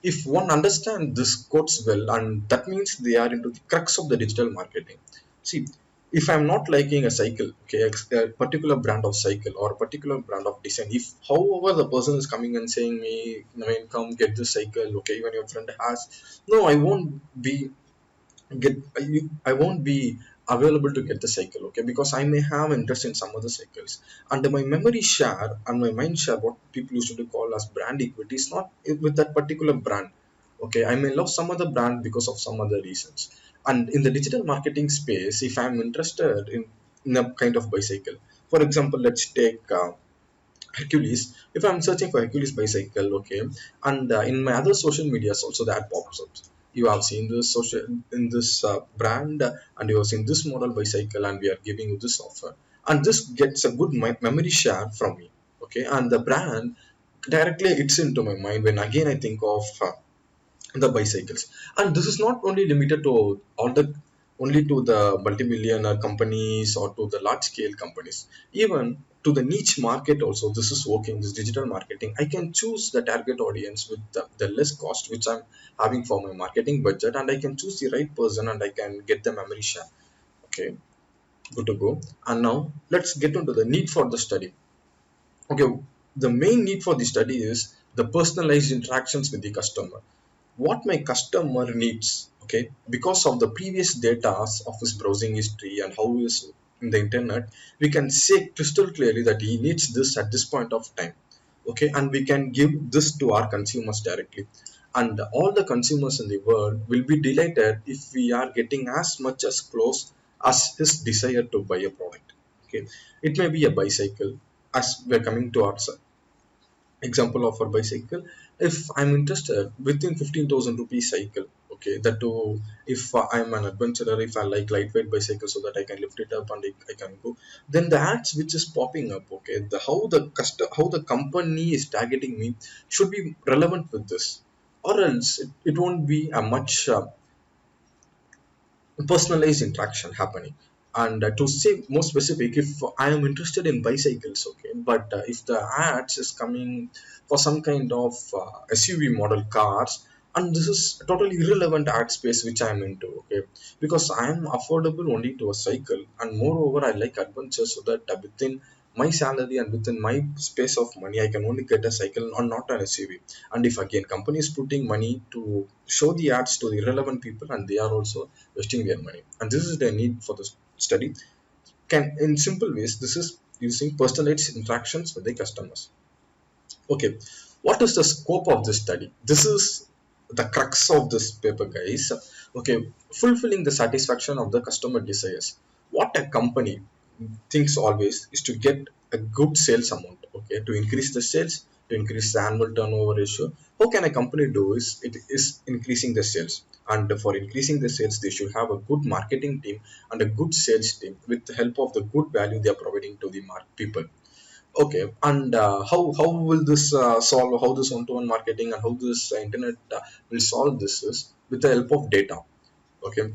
If one understands this quotes well, and that means they are into the crux of the digital marketing. See, if I'm not liking a cycle, okay, a particular brand of cycle or a particular brand of design, if however the person is coming and saying me, I mean, come get this cycle, okay, even your friend has, no, I won't be get I won't be available to get the cycle, okay, because I may have interest in some other cycles, and my memory share and my mind share, what people used to call as brand equity, is not with that particular brand. Okay, I may love some other brand because of some other reasons. And in the digital marketing space, if I'm interested in a kind of bicycle, for example, let's take Hercules. If I'm searching for Hercules bicycle, okay, and in my other social medias also that pops up. You have seen this social in this brand, and you have seen this model bicycle, and we are giving you this offer, and this gets a good memory share from me. Okay, and the brand directly hits into my mind when again I think of the bicycles. And this is not only limited to all the only to the multi-millionaire companies or to the large scale companies, even to the niche market also this is working. This digital marketing, I can choose the target audience with the less cost which I'm having for my marketing budget, and I can choose the right person and I can get the memory share. Okay, good to go. And now let's get into the need for the study. Okay, the main need for the study is the personalized interactions with the customer. What my customer needs, okay, because of the previous data of his browsing history and how he is in the internet, we can say crystal clearly that he needs this at this point of time. Okay, and we can give this to our consumers directly, and all the consumers in the world will be delighted if we are getting as much as close as his desire to buy a product. Okay, it may be a bicycle, as we're coming to our example of a bicycle. If I'm interested within 15,000 rupees cycle, okay, that too, if I'm an adventurer, if I like lightweight bicycle so that I can lift it up and I can go, then the ads which is popping up, okay, the how the company is targeting me should be relevant with this, or else it won't be a much personalized interaction happening. And to say more specific, if I am interested in bicycles, okay, but if the ads is coming for some kind of SUV model cars, and this is totally irrelevant ad space which I am into, okay, because I am affordable only to a cycle, and moreover I like adventure, so that within my salary and within my space of money I can only get a cycle or not an SUV. And if again company is putting money to show the ads to the relevant people, and they are also wasting their money, and this is the need for the study. Can in simple ways, this is using personalized interactions with the customers. Okay, what is the scope of this study? This is the crux of this paper, guys. Okay, fulfilling the satisfaction of the customer desires. What a company thinks always is to get a good sales amount, okay, to increase the sales, to increase the annual turnover ratio. How can a company do is it is increasing the sales, and for increasing the sales they should have a good marketing team and a good sales team with the help of the good value they are providing to the people. Okay, and how will this solve, how this one-to-one marketing and how this internet will solve this is with the help of data. Okay,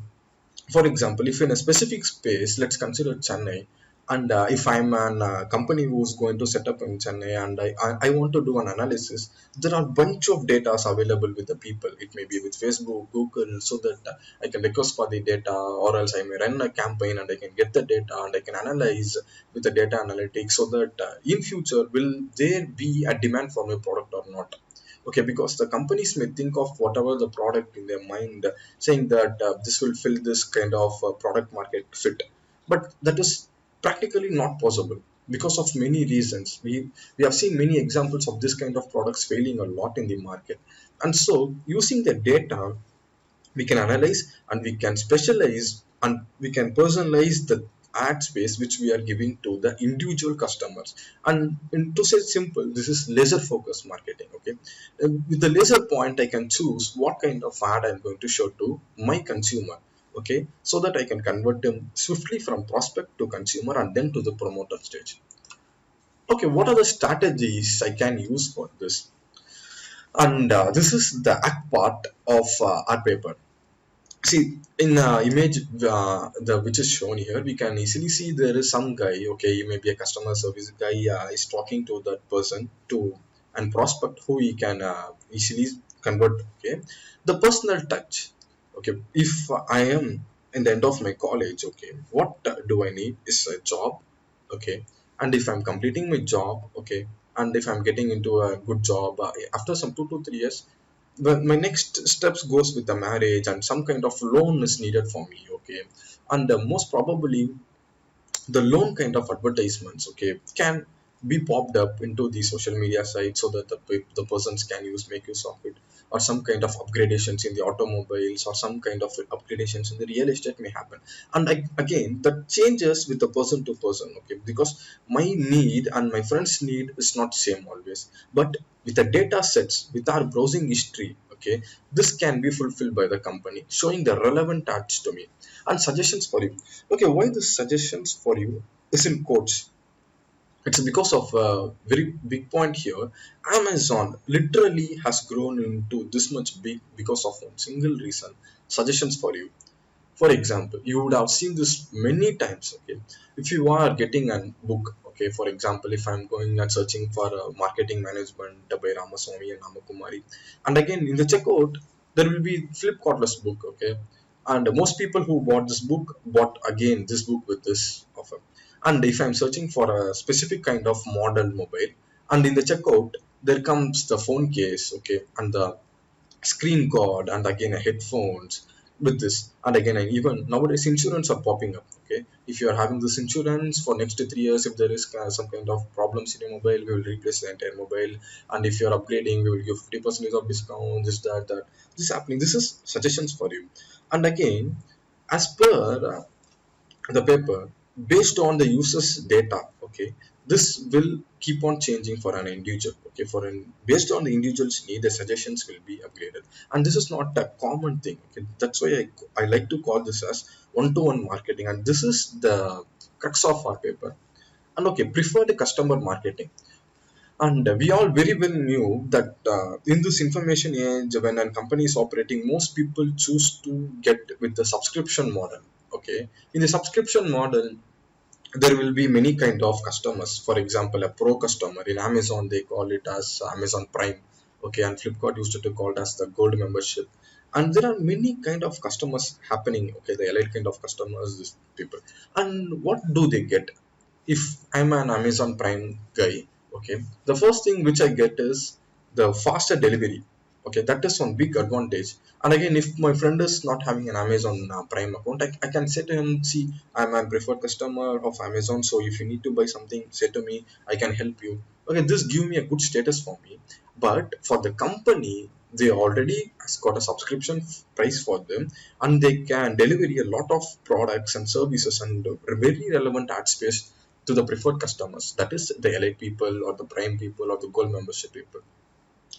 for example, if in a specific space, let's consider Chennai, And if I'm an company who's going to set up in Chennai and I want to do an analysis, there are bunch of data available with the people. It may be with Facebook, Google, so that I can request for the data, or else I may run a campaign and I can get the data and I can analyze with the data analytics, so that in future will there be a demand for my product or not. Okay, because the companies may think of whatever the product in their mind, saying that this will fill this kind of product market fit, but that is practically not possible because of many reasons. We have seen many examples of this kind of products failing a lot in the market. And so using the data, we can analyze and we can specialize and we can personalize the ad space which we are giving to the individual customers. And to say it simple, this is laser focused marketing. Okay, with the laser point I can choose what kind of ad I'm going to show to my consumer. Okay, so that I can convert them swiftly from prospect to consumer and then to the promoter stage. Okay, what are the strategies I can use for this? And this is the act part of our paper. See, in image the which is shown here, we can easily see there is some guy. Okay, he may be a customer service guy, is talking to that person to and prospect who he can easily convert. Okay, the personal touch. Okay, if I am in the end of my college, okay, what do I need is a job. Okay, and if I'm completing my job, okay, and if I'm getting into a good job after some 2 to 3 years, my next steps goes with the marriage and some kind of loan is needed for me. Okay, and most probably the loan kind of advertisements, okay, can be popped up into the social media site, so that the persons can make use of it, or some kind of upgradations in the automobiles, or some kind of upgradations in the real estate may happen. And again, that changes with the person to person. Okay, because my need and my friend's need is not same always, but with the data sets, with our browsing history, okay, this can be fulfilled by the company, showing the relevant ads to me and suggestions for you. Okay, why the suggestions for you is in quotes? It's because of a very big point here. Amazon literally has grown into this much big because of one single reason: suggestions for you. For example, you would have seen this many times. Okay, if you are getting a book, okay, for example, if I'm going and searching for marketing management by Ramaswamy and Namakumari, and again in the checkout there will be Flipkartless book. Okay, and most people who bought this book bought again this book with this offer. And if I'm searching for a specific kind of model mobile, and in the checkout there comes the phone case, okay, and the screen guard, and again a headphones with this. And again, and even nowadays insurance are popping up. Okay, if you are having this insurance for next 3 years, if there is some kind of problems in your mobile, we will replace the entire mobile. And if you are upgrading, we will give 50% of discount, this that this is happening. This is suggestions for you. And again, as per the paper, based on the user's data, okay, this will keep on changing for an individual. Okay, for an based on the individual's need, the suggestions will be upgraded. And this is not a common thing. Okay, that's why I like to call this as one-to-one marketing, and this is the crux of our paper. And okay, preferred customer marketing. And we all very well knew that in this information age, when a company is operating, most people choose to get with the subscription model. Okay, in the subscription model, there will be many kind of customers. For example, a pro customer in Amazon, they call it as Amazon Prime. Okay, and Flipkart used to call it as the gold membership. And there are many kind of customers happening. Okay, the elite kind of customers, these people. And what do they get? If I'm an Amazon Prime guy, okay, the first thing which I get is the faster delivery. Okay, that is one big advantage. And again, if my friend is not having an Amazon Prime account, I can say to him, see, I'm a preferred customer of Amazon, so if you need to buy something, say to me, I can help you. Okay, this give me a good status for me. But for the company, they already has got a subscription price for them, and they can deliver a lot of products and services and very relevant ad space to the preferred customers, that is the elite people or the prime people or the gold membership people.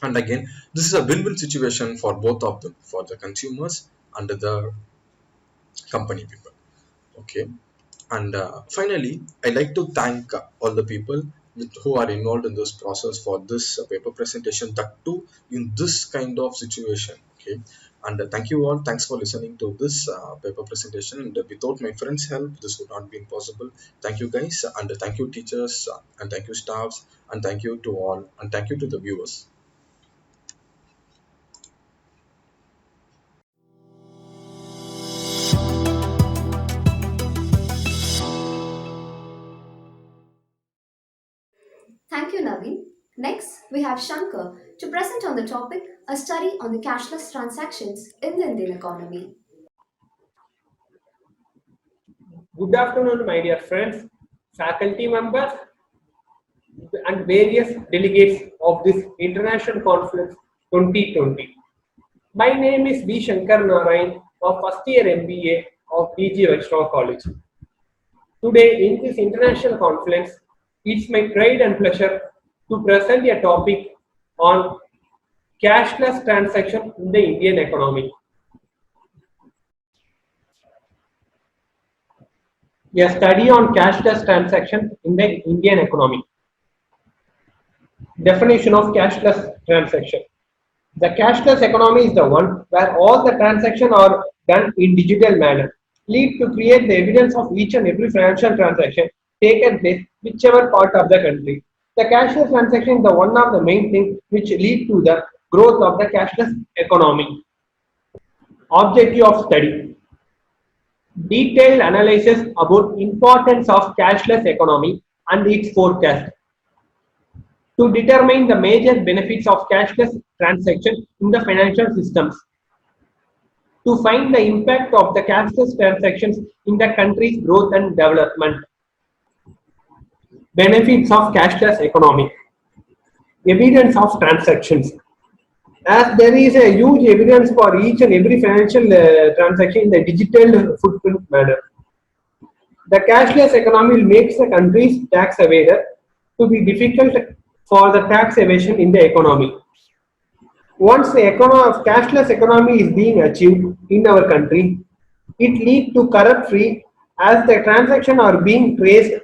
And again, this is a win-win situation for both of them, for the consumers and the company people. Okay, and finally, I like to thank all the people who are involved in this process for this paper presentation, that too in this kind of situation. Okay, And thank you all. Thanks for listening to this paper presentation. And without my friends' help, this would not be possible. Thank you, guys, and thank you, teachers, and thank you, staffs, and thank you to all, and thank you to the viewers. Thank you, Naveen. Next, we have Shankar to present on the topic A Study on the Cashless Transactions in the Indian Economy. Good afternoon, my dear friends, faculty members, and various delegates of this International Conference 2020. My name is B. Shankar Narayan of first year MBA of DG Vaishnava College. Today, in this international conference, it's my pride and pleasure to present a topic on cashless transaction in the Indian economy. A study on cashless transaction in the Indian economy. Definition of cashless transaction. The cashless economy is the one where all the transactions are done in digital manner, lead to create the evidence of each and every financial transaction taken place whichever part of the country. The cashless transaction is the one of the main things which lead to the growth of the cashless economy. Objective of study. Detailed analysis about importance of cashless economy and its forecast. To determine the major benefits of cashless transaction in the financial systems. To find the impact of the cashless transactions in the country's growth and development. Benefits of cashless economy. Evidence of transactions. As there is a huge evidence for each and every financial transaction in the digital footprint manner. The cashless economy makes the country's tax evader to be difficult for the tax evasion in the economy. Once the cashless economy is being achieved in our country, it leads to corrupt free as the transactions are being traced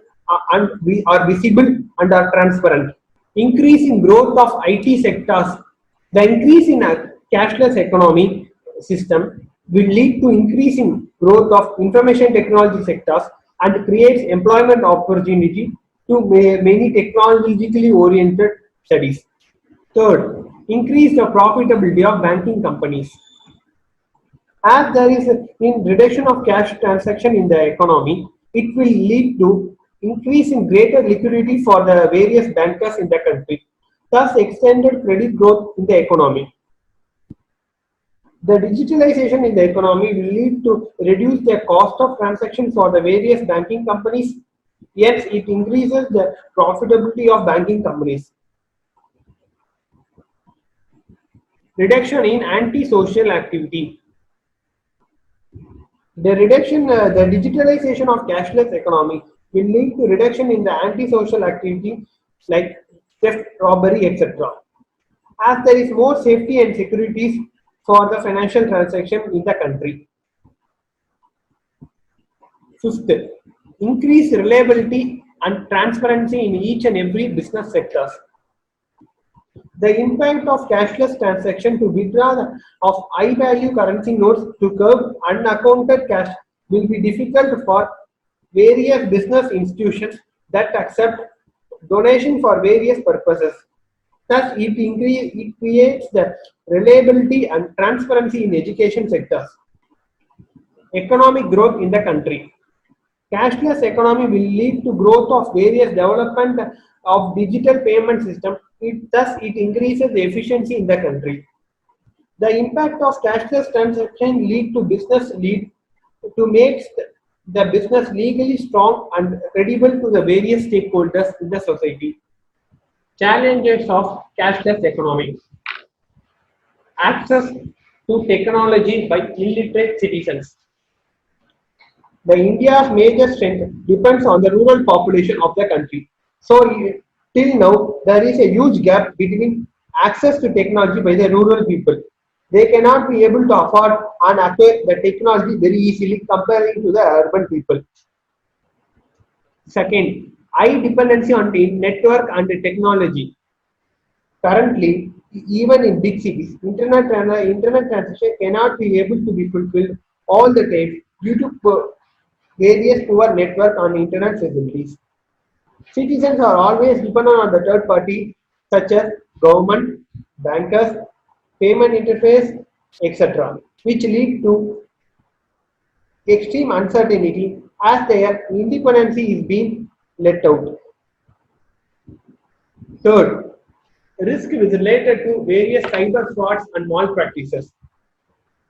and are visible and are transparent. Increase in growth of IT sectors. The increase in a cashless economy system will lead to increase in growth of information technology sectors and creates employment opportunity to many technologically oriented studies. Third, increase the profitability of banking companies. As there is in reduction of cash transaction in the economy, it will lead to increase in greater liquidity for the various bankers in the country, thus extended credit growth in the economy. The digitalization in the economy will lead to reduce the cost of transaction for the various banking companies, yet it increases the profitability of banking companies. Reduction in anti-social activity. The digitalization of cashless economy will lead to reduction in the anti-social activity like theft, robbery, etc. As there is more safety and securities for the financial transaction in the country. Fifth, increase reliability and transparency in each and every business sectors. The impact of cashless transaction to withdraw of high value currency notes to curb unaccounted cash will be difficult for various business institutions that accept donation for various purposes. Thus, it creates the reliability and transparency in education sectors. Economic growth in the country. Cashless economy will lead to growth of various development of digital payment system. Thus, it increases the efficiency in the country. The impact of cashless transaction lead to make the business legally strong and credible to the various stakeholders in the society. Challenges of cashless economy. Access to technology by illiterate citizens. The India's major strength depends on the rural population of the country. So till now, there is a huge gap between access to technology by the rural people. They cannot be able to afford and acquire the technology very easily comparing to the urban people. Second, high dependency on the network and the technology. Currently, even in big cities. Internet transaction cannot be able to be fulfilled all the time due to various poor network on internet facilities. Citizens are always dependent on the third party such as government, bankers, payment interface, etc., which lead to extreme uncertainty as their independency is being let out. Third, risk is related to various cyber frauds and malpractices.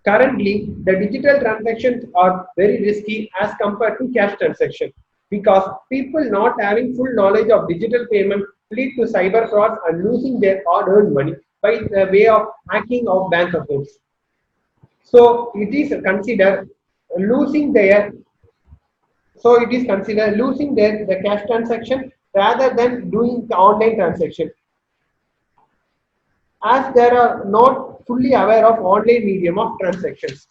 Currently, the digital transactions are very risky as compared to cash transactions because people not having full knowledge of digital payment lead to cyber frauds and losing their hard-earned money by the way of hacking of bank accounts. So it is considered losing their losing their the cash transaction rather than doing the online transaction as they are not fully aware of online medium of transactions.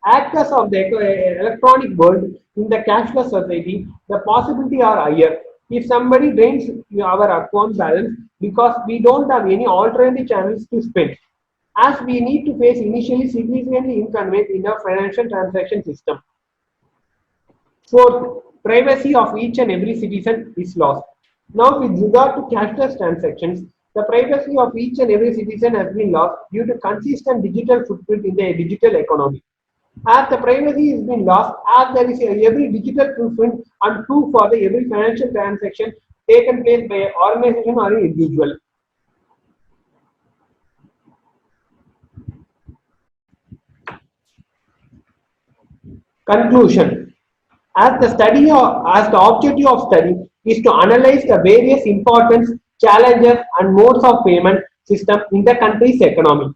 Actors of the electronic world in the cashless society, the possibility are higher. If somebody drains our account balance because we don't have any alternative channels to spend, as we need to face initially significantly inconvenience in our financial transaction system. Fourth, privacy of each and every citizen is lost. Now, with regard to cashless transactions, the privacy of each and every citizen has been lost due to consistent digital footprint in the digital economy. As the privacy has been lost, as there is every digital footprint and proof for the every financial transaction taken place by an organization or an individual. Conclusion. As the objective of study is to analyze the various importance, challenges and modes of payment system in the country's economy.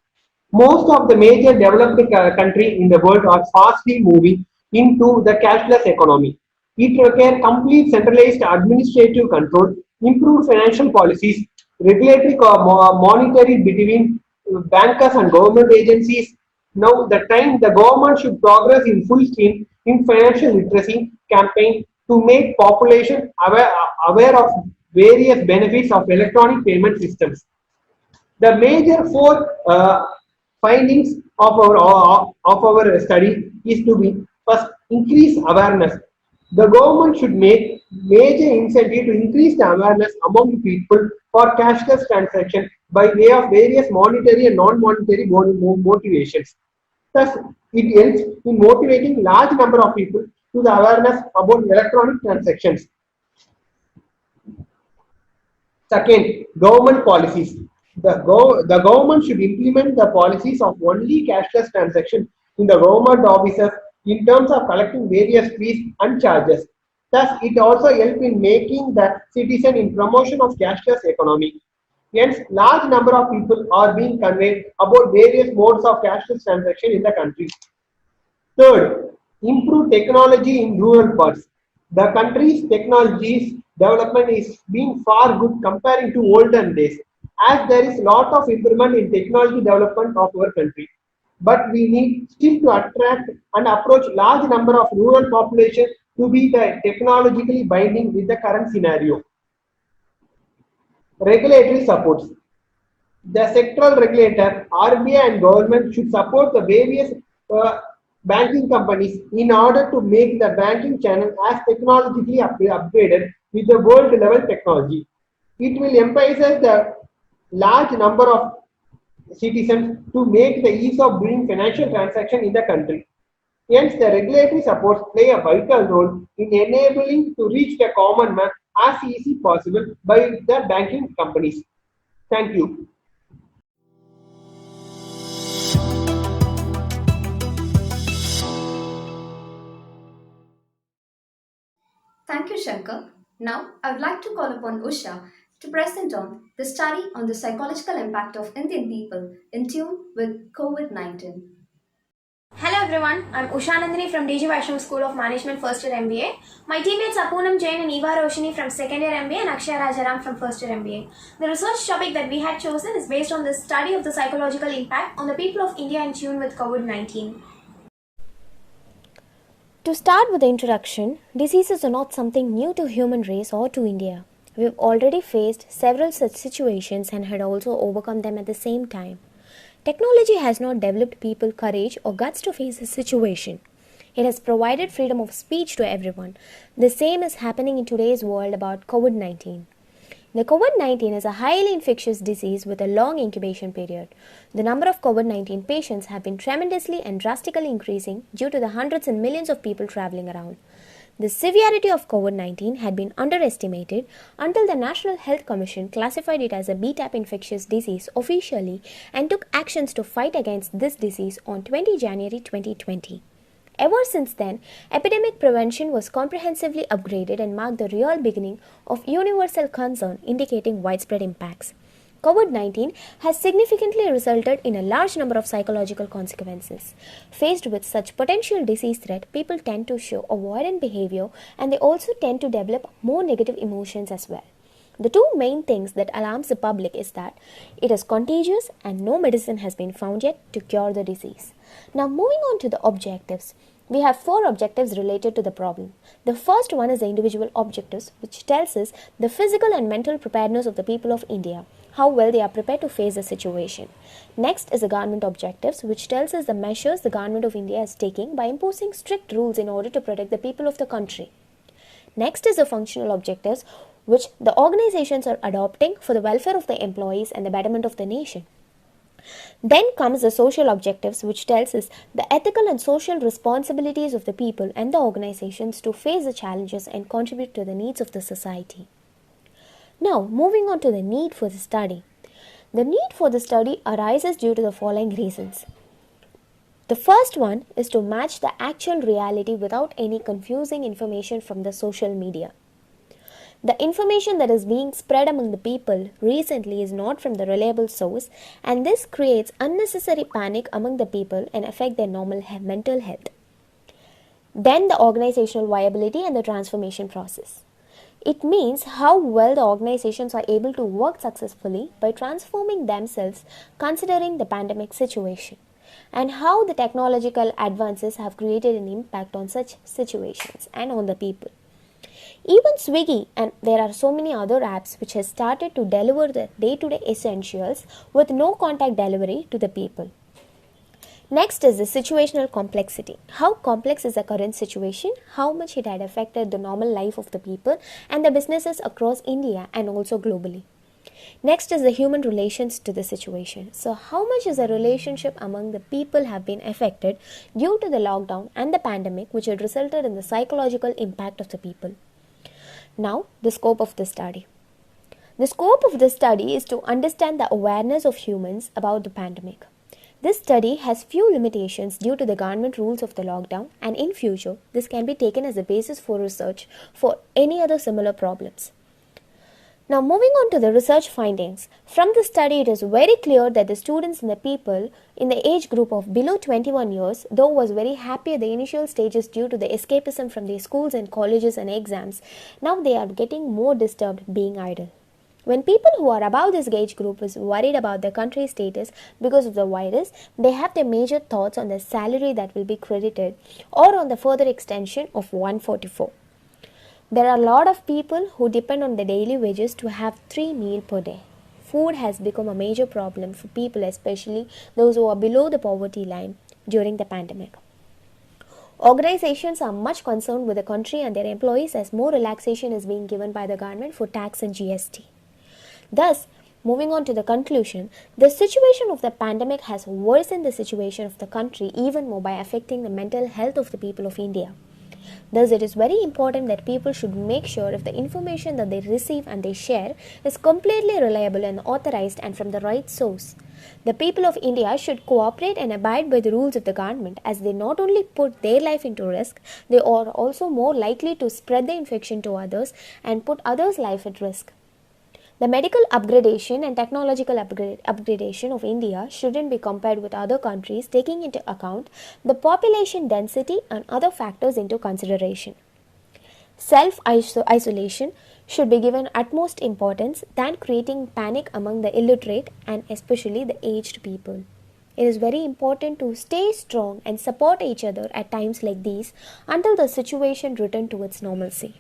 Most of the major developed countries in the world are fastly moving into the cashless economy. It requires complete centralized administrative control, improved financial policies, regulatory monitoring between bankers and government agencies. Now, the time the government should progress in full steam in financial literacy campaign to make population aware of various benefits of electronic payment systems. The major four findings of our study is to be first increase awareness. The government should make major incentive to increase the awareness among people for cashless transaction by way of various monetary and non-monetary motivations. Thus, it helps in motivating large number of people to the awareness about electronic transactions. Second, government policies. The government should implement the policies of only cashless transaction in the government offices in terms of collecting various fees and charges. Thus, it also helps in making the citizen in promotion of cashless economy. Hence, large number of people are being conveyed about various modes of cashless transaction in the country. Third, improve technology in rural parts. The country's technologies development is being far good comparing to olden days, as there is lot of improvement in technology development of our country. But we need still to attract and approach large number of rural population to be the technologically binding with the current scenario. Regulatory supports. The sectoral regulator, RBI and government should support the various banking companies in order to make the banking channel as technologically upgraded with the world level technology. It will emphasize the large number of citizens to make the ease of doing financial transaction in the country. Hence, the regulatory supports play a vital role in enabling to reach the common man as easy possible by the banking companies. Thank you. Thank you, Shankar. Now, I would like to call upon Usha to present on the study on the psychological impact of Indian people in tune with COVID-19. Hello everyone, I'm Usha Nandini from DG Vaishnav School of Management First Year MBA. My teammates are Poonam Jain and Eva Roshini from Second Year MBA and Akshaya Rajaram from First Year MBA. The research topic that we had chosen is based on the study of the psychological impact on the people of India in tune with COVID-19. To start with the introduction, diseases are not something new to human race or to India. We've already faced several such situations and had also overcome them at the same time. Technology has not developed people courage or guts to face a situation. It has provided freedom of speech to everyone. The same is happening in today's world about COVID-19. The COVID-19 is a highly infectious disease with a long incubation period. The number of COVID-19 patients have been tremendously and drastically increasing due to the hundreds and millions of people traveling around. The severity of COVID-19 had been underestimated until the National Health Commission classified it as a B-type infectious disease officially and took actions to fight against this disease on 20 January 2020. Ever since then, epidemic prevention was comprehensively upgraded and marked the real beginning of universal concern indicating widespread impacts. COVID-19 has significantly resulted in a large number of psychological consequences. Faced with such potential disease threat, people tend to show avoidant behavior and they also tend to develop more negative emotions as well. The two main things that alarms the public is that it is contagious and no medicine has been found yet to cure the disease. Now moving on to the objectives. We have 4 objectives related to the problem. The first one is the individual objectives, which tells us the physical and mental preparedness of the people of India, how well they are prepared to face the situation. Next is the government objectives, which tells us the measures the government of India is taking by imposing strict rules in order to protect the people of the country. Next is the functional objectives, which the organizations are adopting for the welfare of the employees and the betterment of the nation. Then comes the social objectives, which tells us the ethical and social responsibilities of the people and the organizations to face the challenges and contribute to the needs of the society. Now, moving on to the need for the study. The need for the study arises due to the following reasons. The first one is to match the actual reality without any confusing information from the social media. The information that is being spread among the people recently is not from the reliable source, and this creates unnecessary panic among the people and affect their normal mental health. Then the organizational viability and the transformation process. It means how well the organizations are able to work successfully by transforming themselves considering the pandemic situation, and how the technological advances have created an impact on such situations and on the people. Even Swiggy and there are so many other apps which has started to deliver the day-to-day essentials with no contact delivery to the people. Next is the situational complexity. How complex is the current situation, how much it had affected the normal life of the people and the businesses across India and also globally. Next is the human relations to the situation. So how much is the relationship among the people have been affected due to the lockdown and the pandemic, which had resulted in the psychological impact of the people. Now, the scope of the study. The scope of the study is to understand the awareness of humans about the pandemic. This study has few limitations due to the government rules of the lockdown, and in future, this can be taken as a basis for research for any other similar problems. Now, moving on to the research findings. From the study, it is very clear that the students and the people in the age group of below 21 years, though was very happy at the initial stages due to the escapism from their schools and colleges and exams, now they are getting more disturbed being idle. When people who are above this age group is worried about their country's status because of the virus, they have their major thoughts on the salary that will be credited or on the further extension of 144. There are a lot of people who depend on the daily wages to have 3 meals per day. Food has become a major problem for people, especially those who are below the poverty line during the pandemic. Organizations are much concerned with the country and their employees as more relaxation is being given by the government for tax and GST. Thus, moving on to the conclusion, the situation of the pandemic has worsened the situation of the country even more by affecting the mental health of the people of India. Thus, it is very important that people should make sure if the information that they receive and they share is completely reliable and authorized and from the right source. The people of India should cooperate and abide by the rules of the government, as they not only put their life into risk, they are also more likely to spread the infection to others and put others' life at risk. The medical upgradation and technological upgradation of India shouldn't be compared with other countries, taking into account the population density and other factors into consideration. Self-isolation should be given utmost importance than creating panic among the illiterate and especially the aged people. It is very important to stay strong and support each other at times like these until the situation returns to its normalcy.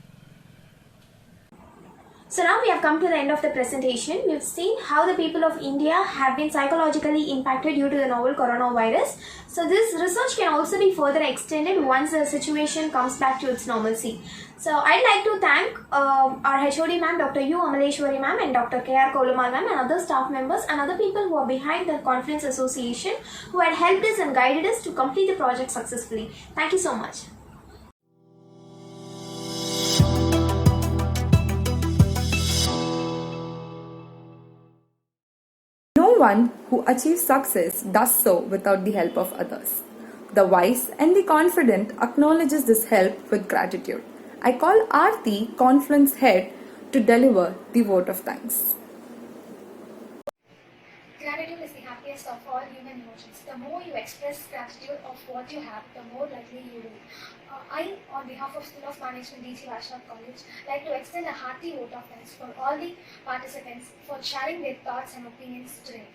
So now we have come to the end of the presentation. We've seen how the people of India have been psychologically impacted due to the novel coronavirus. So this research can also be further extended once the situation comes back to its normalcy. So I'd like to thank our HOD ma'am, Dr. U. Amaleshwari ma'am and Dr. K.R. Kolumal ma'am and other staff members and other people who are behind the Confluence Association who had helped us and guided us to complete the project successfully. Thank you so much. No one who achieves success does so without the help of others. The wise and the confident acknowledges this help with gratitude. I call Aarti, Confluence head, to deliver the vote of thanks. Gratitude is the happiest of all human emotions. The more you express gratitude of what you have, the more likely you will. I, on behalf of School of Management, D.G. Vaishnav College, like to extend a hearty vote of thanks for all the participants for sharing their thoughts and opinions today.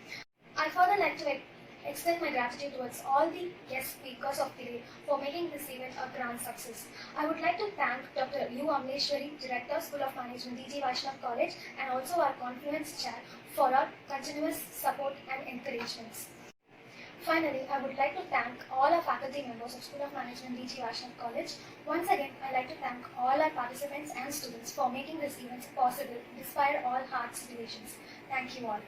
I further like to extend my gratitude towards all the guest speakers of today for making this event a grand success. I would like to thank Dr. U. Amaleshwari, Director, School of Management, D.G. Vaishnav College, and also our Confluence Chair for our continuous support and encouragements. Finally, I would like to thank all our faculty members of School of Management, D.G. Vaishnav College. Once again, I like to thank all our participants and students for making this event possible despite all hard situations. Thank you all.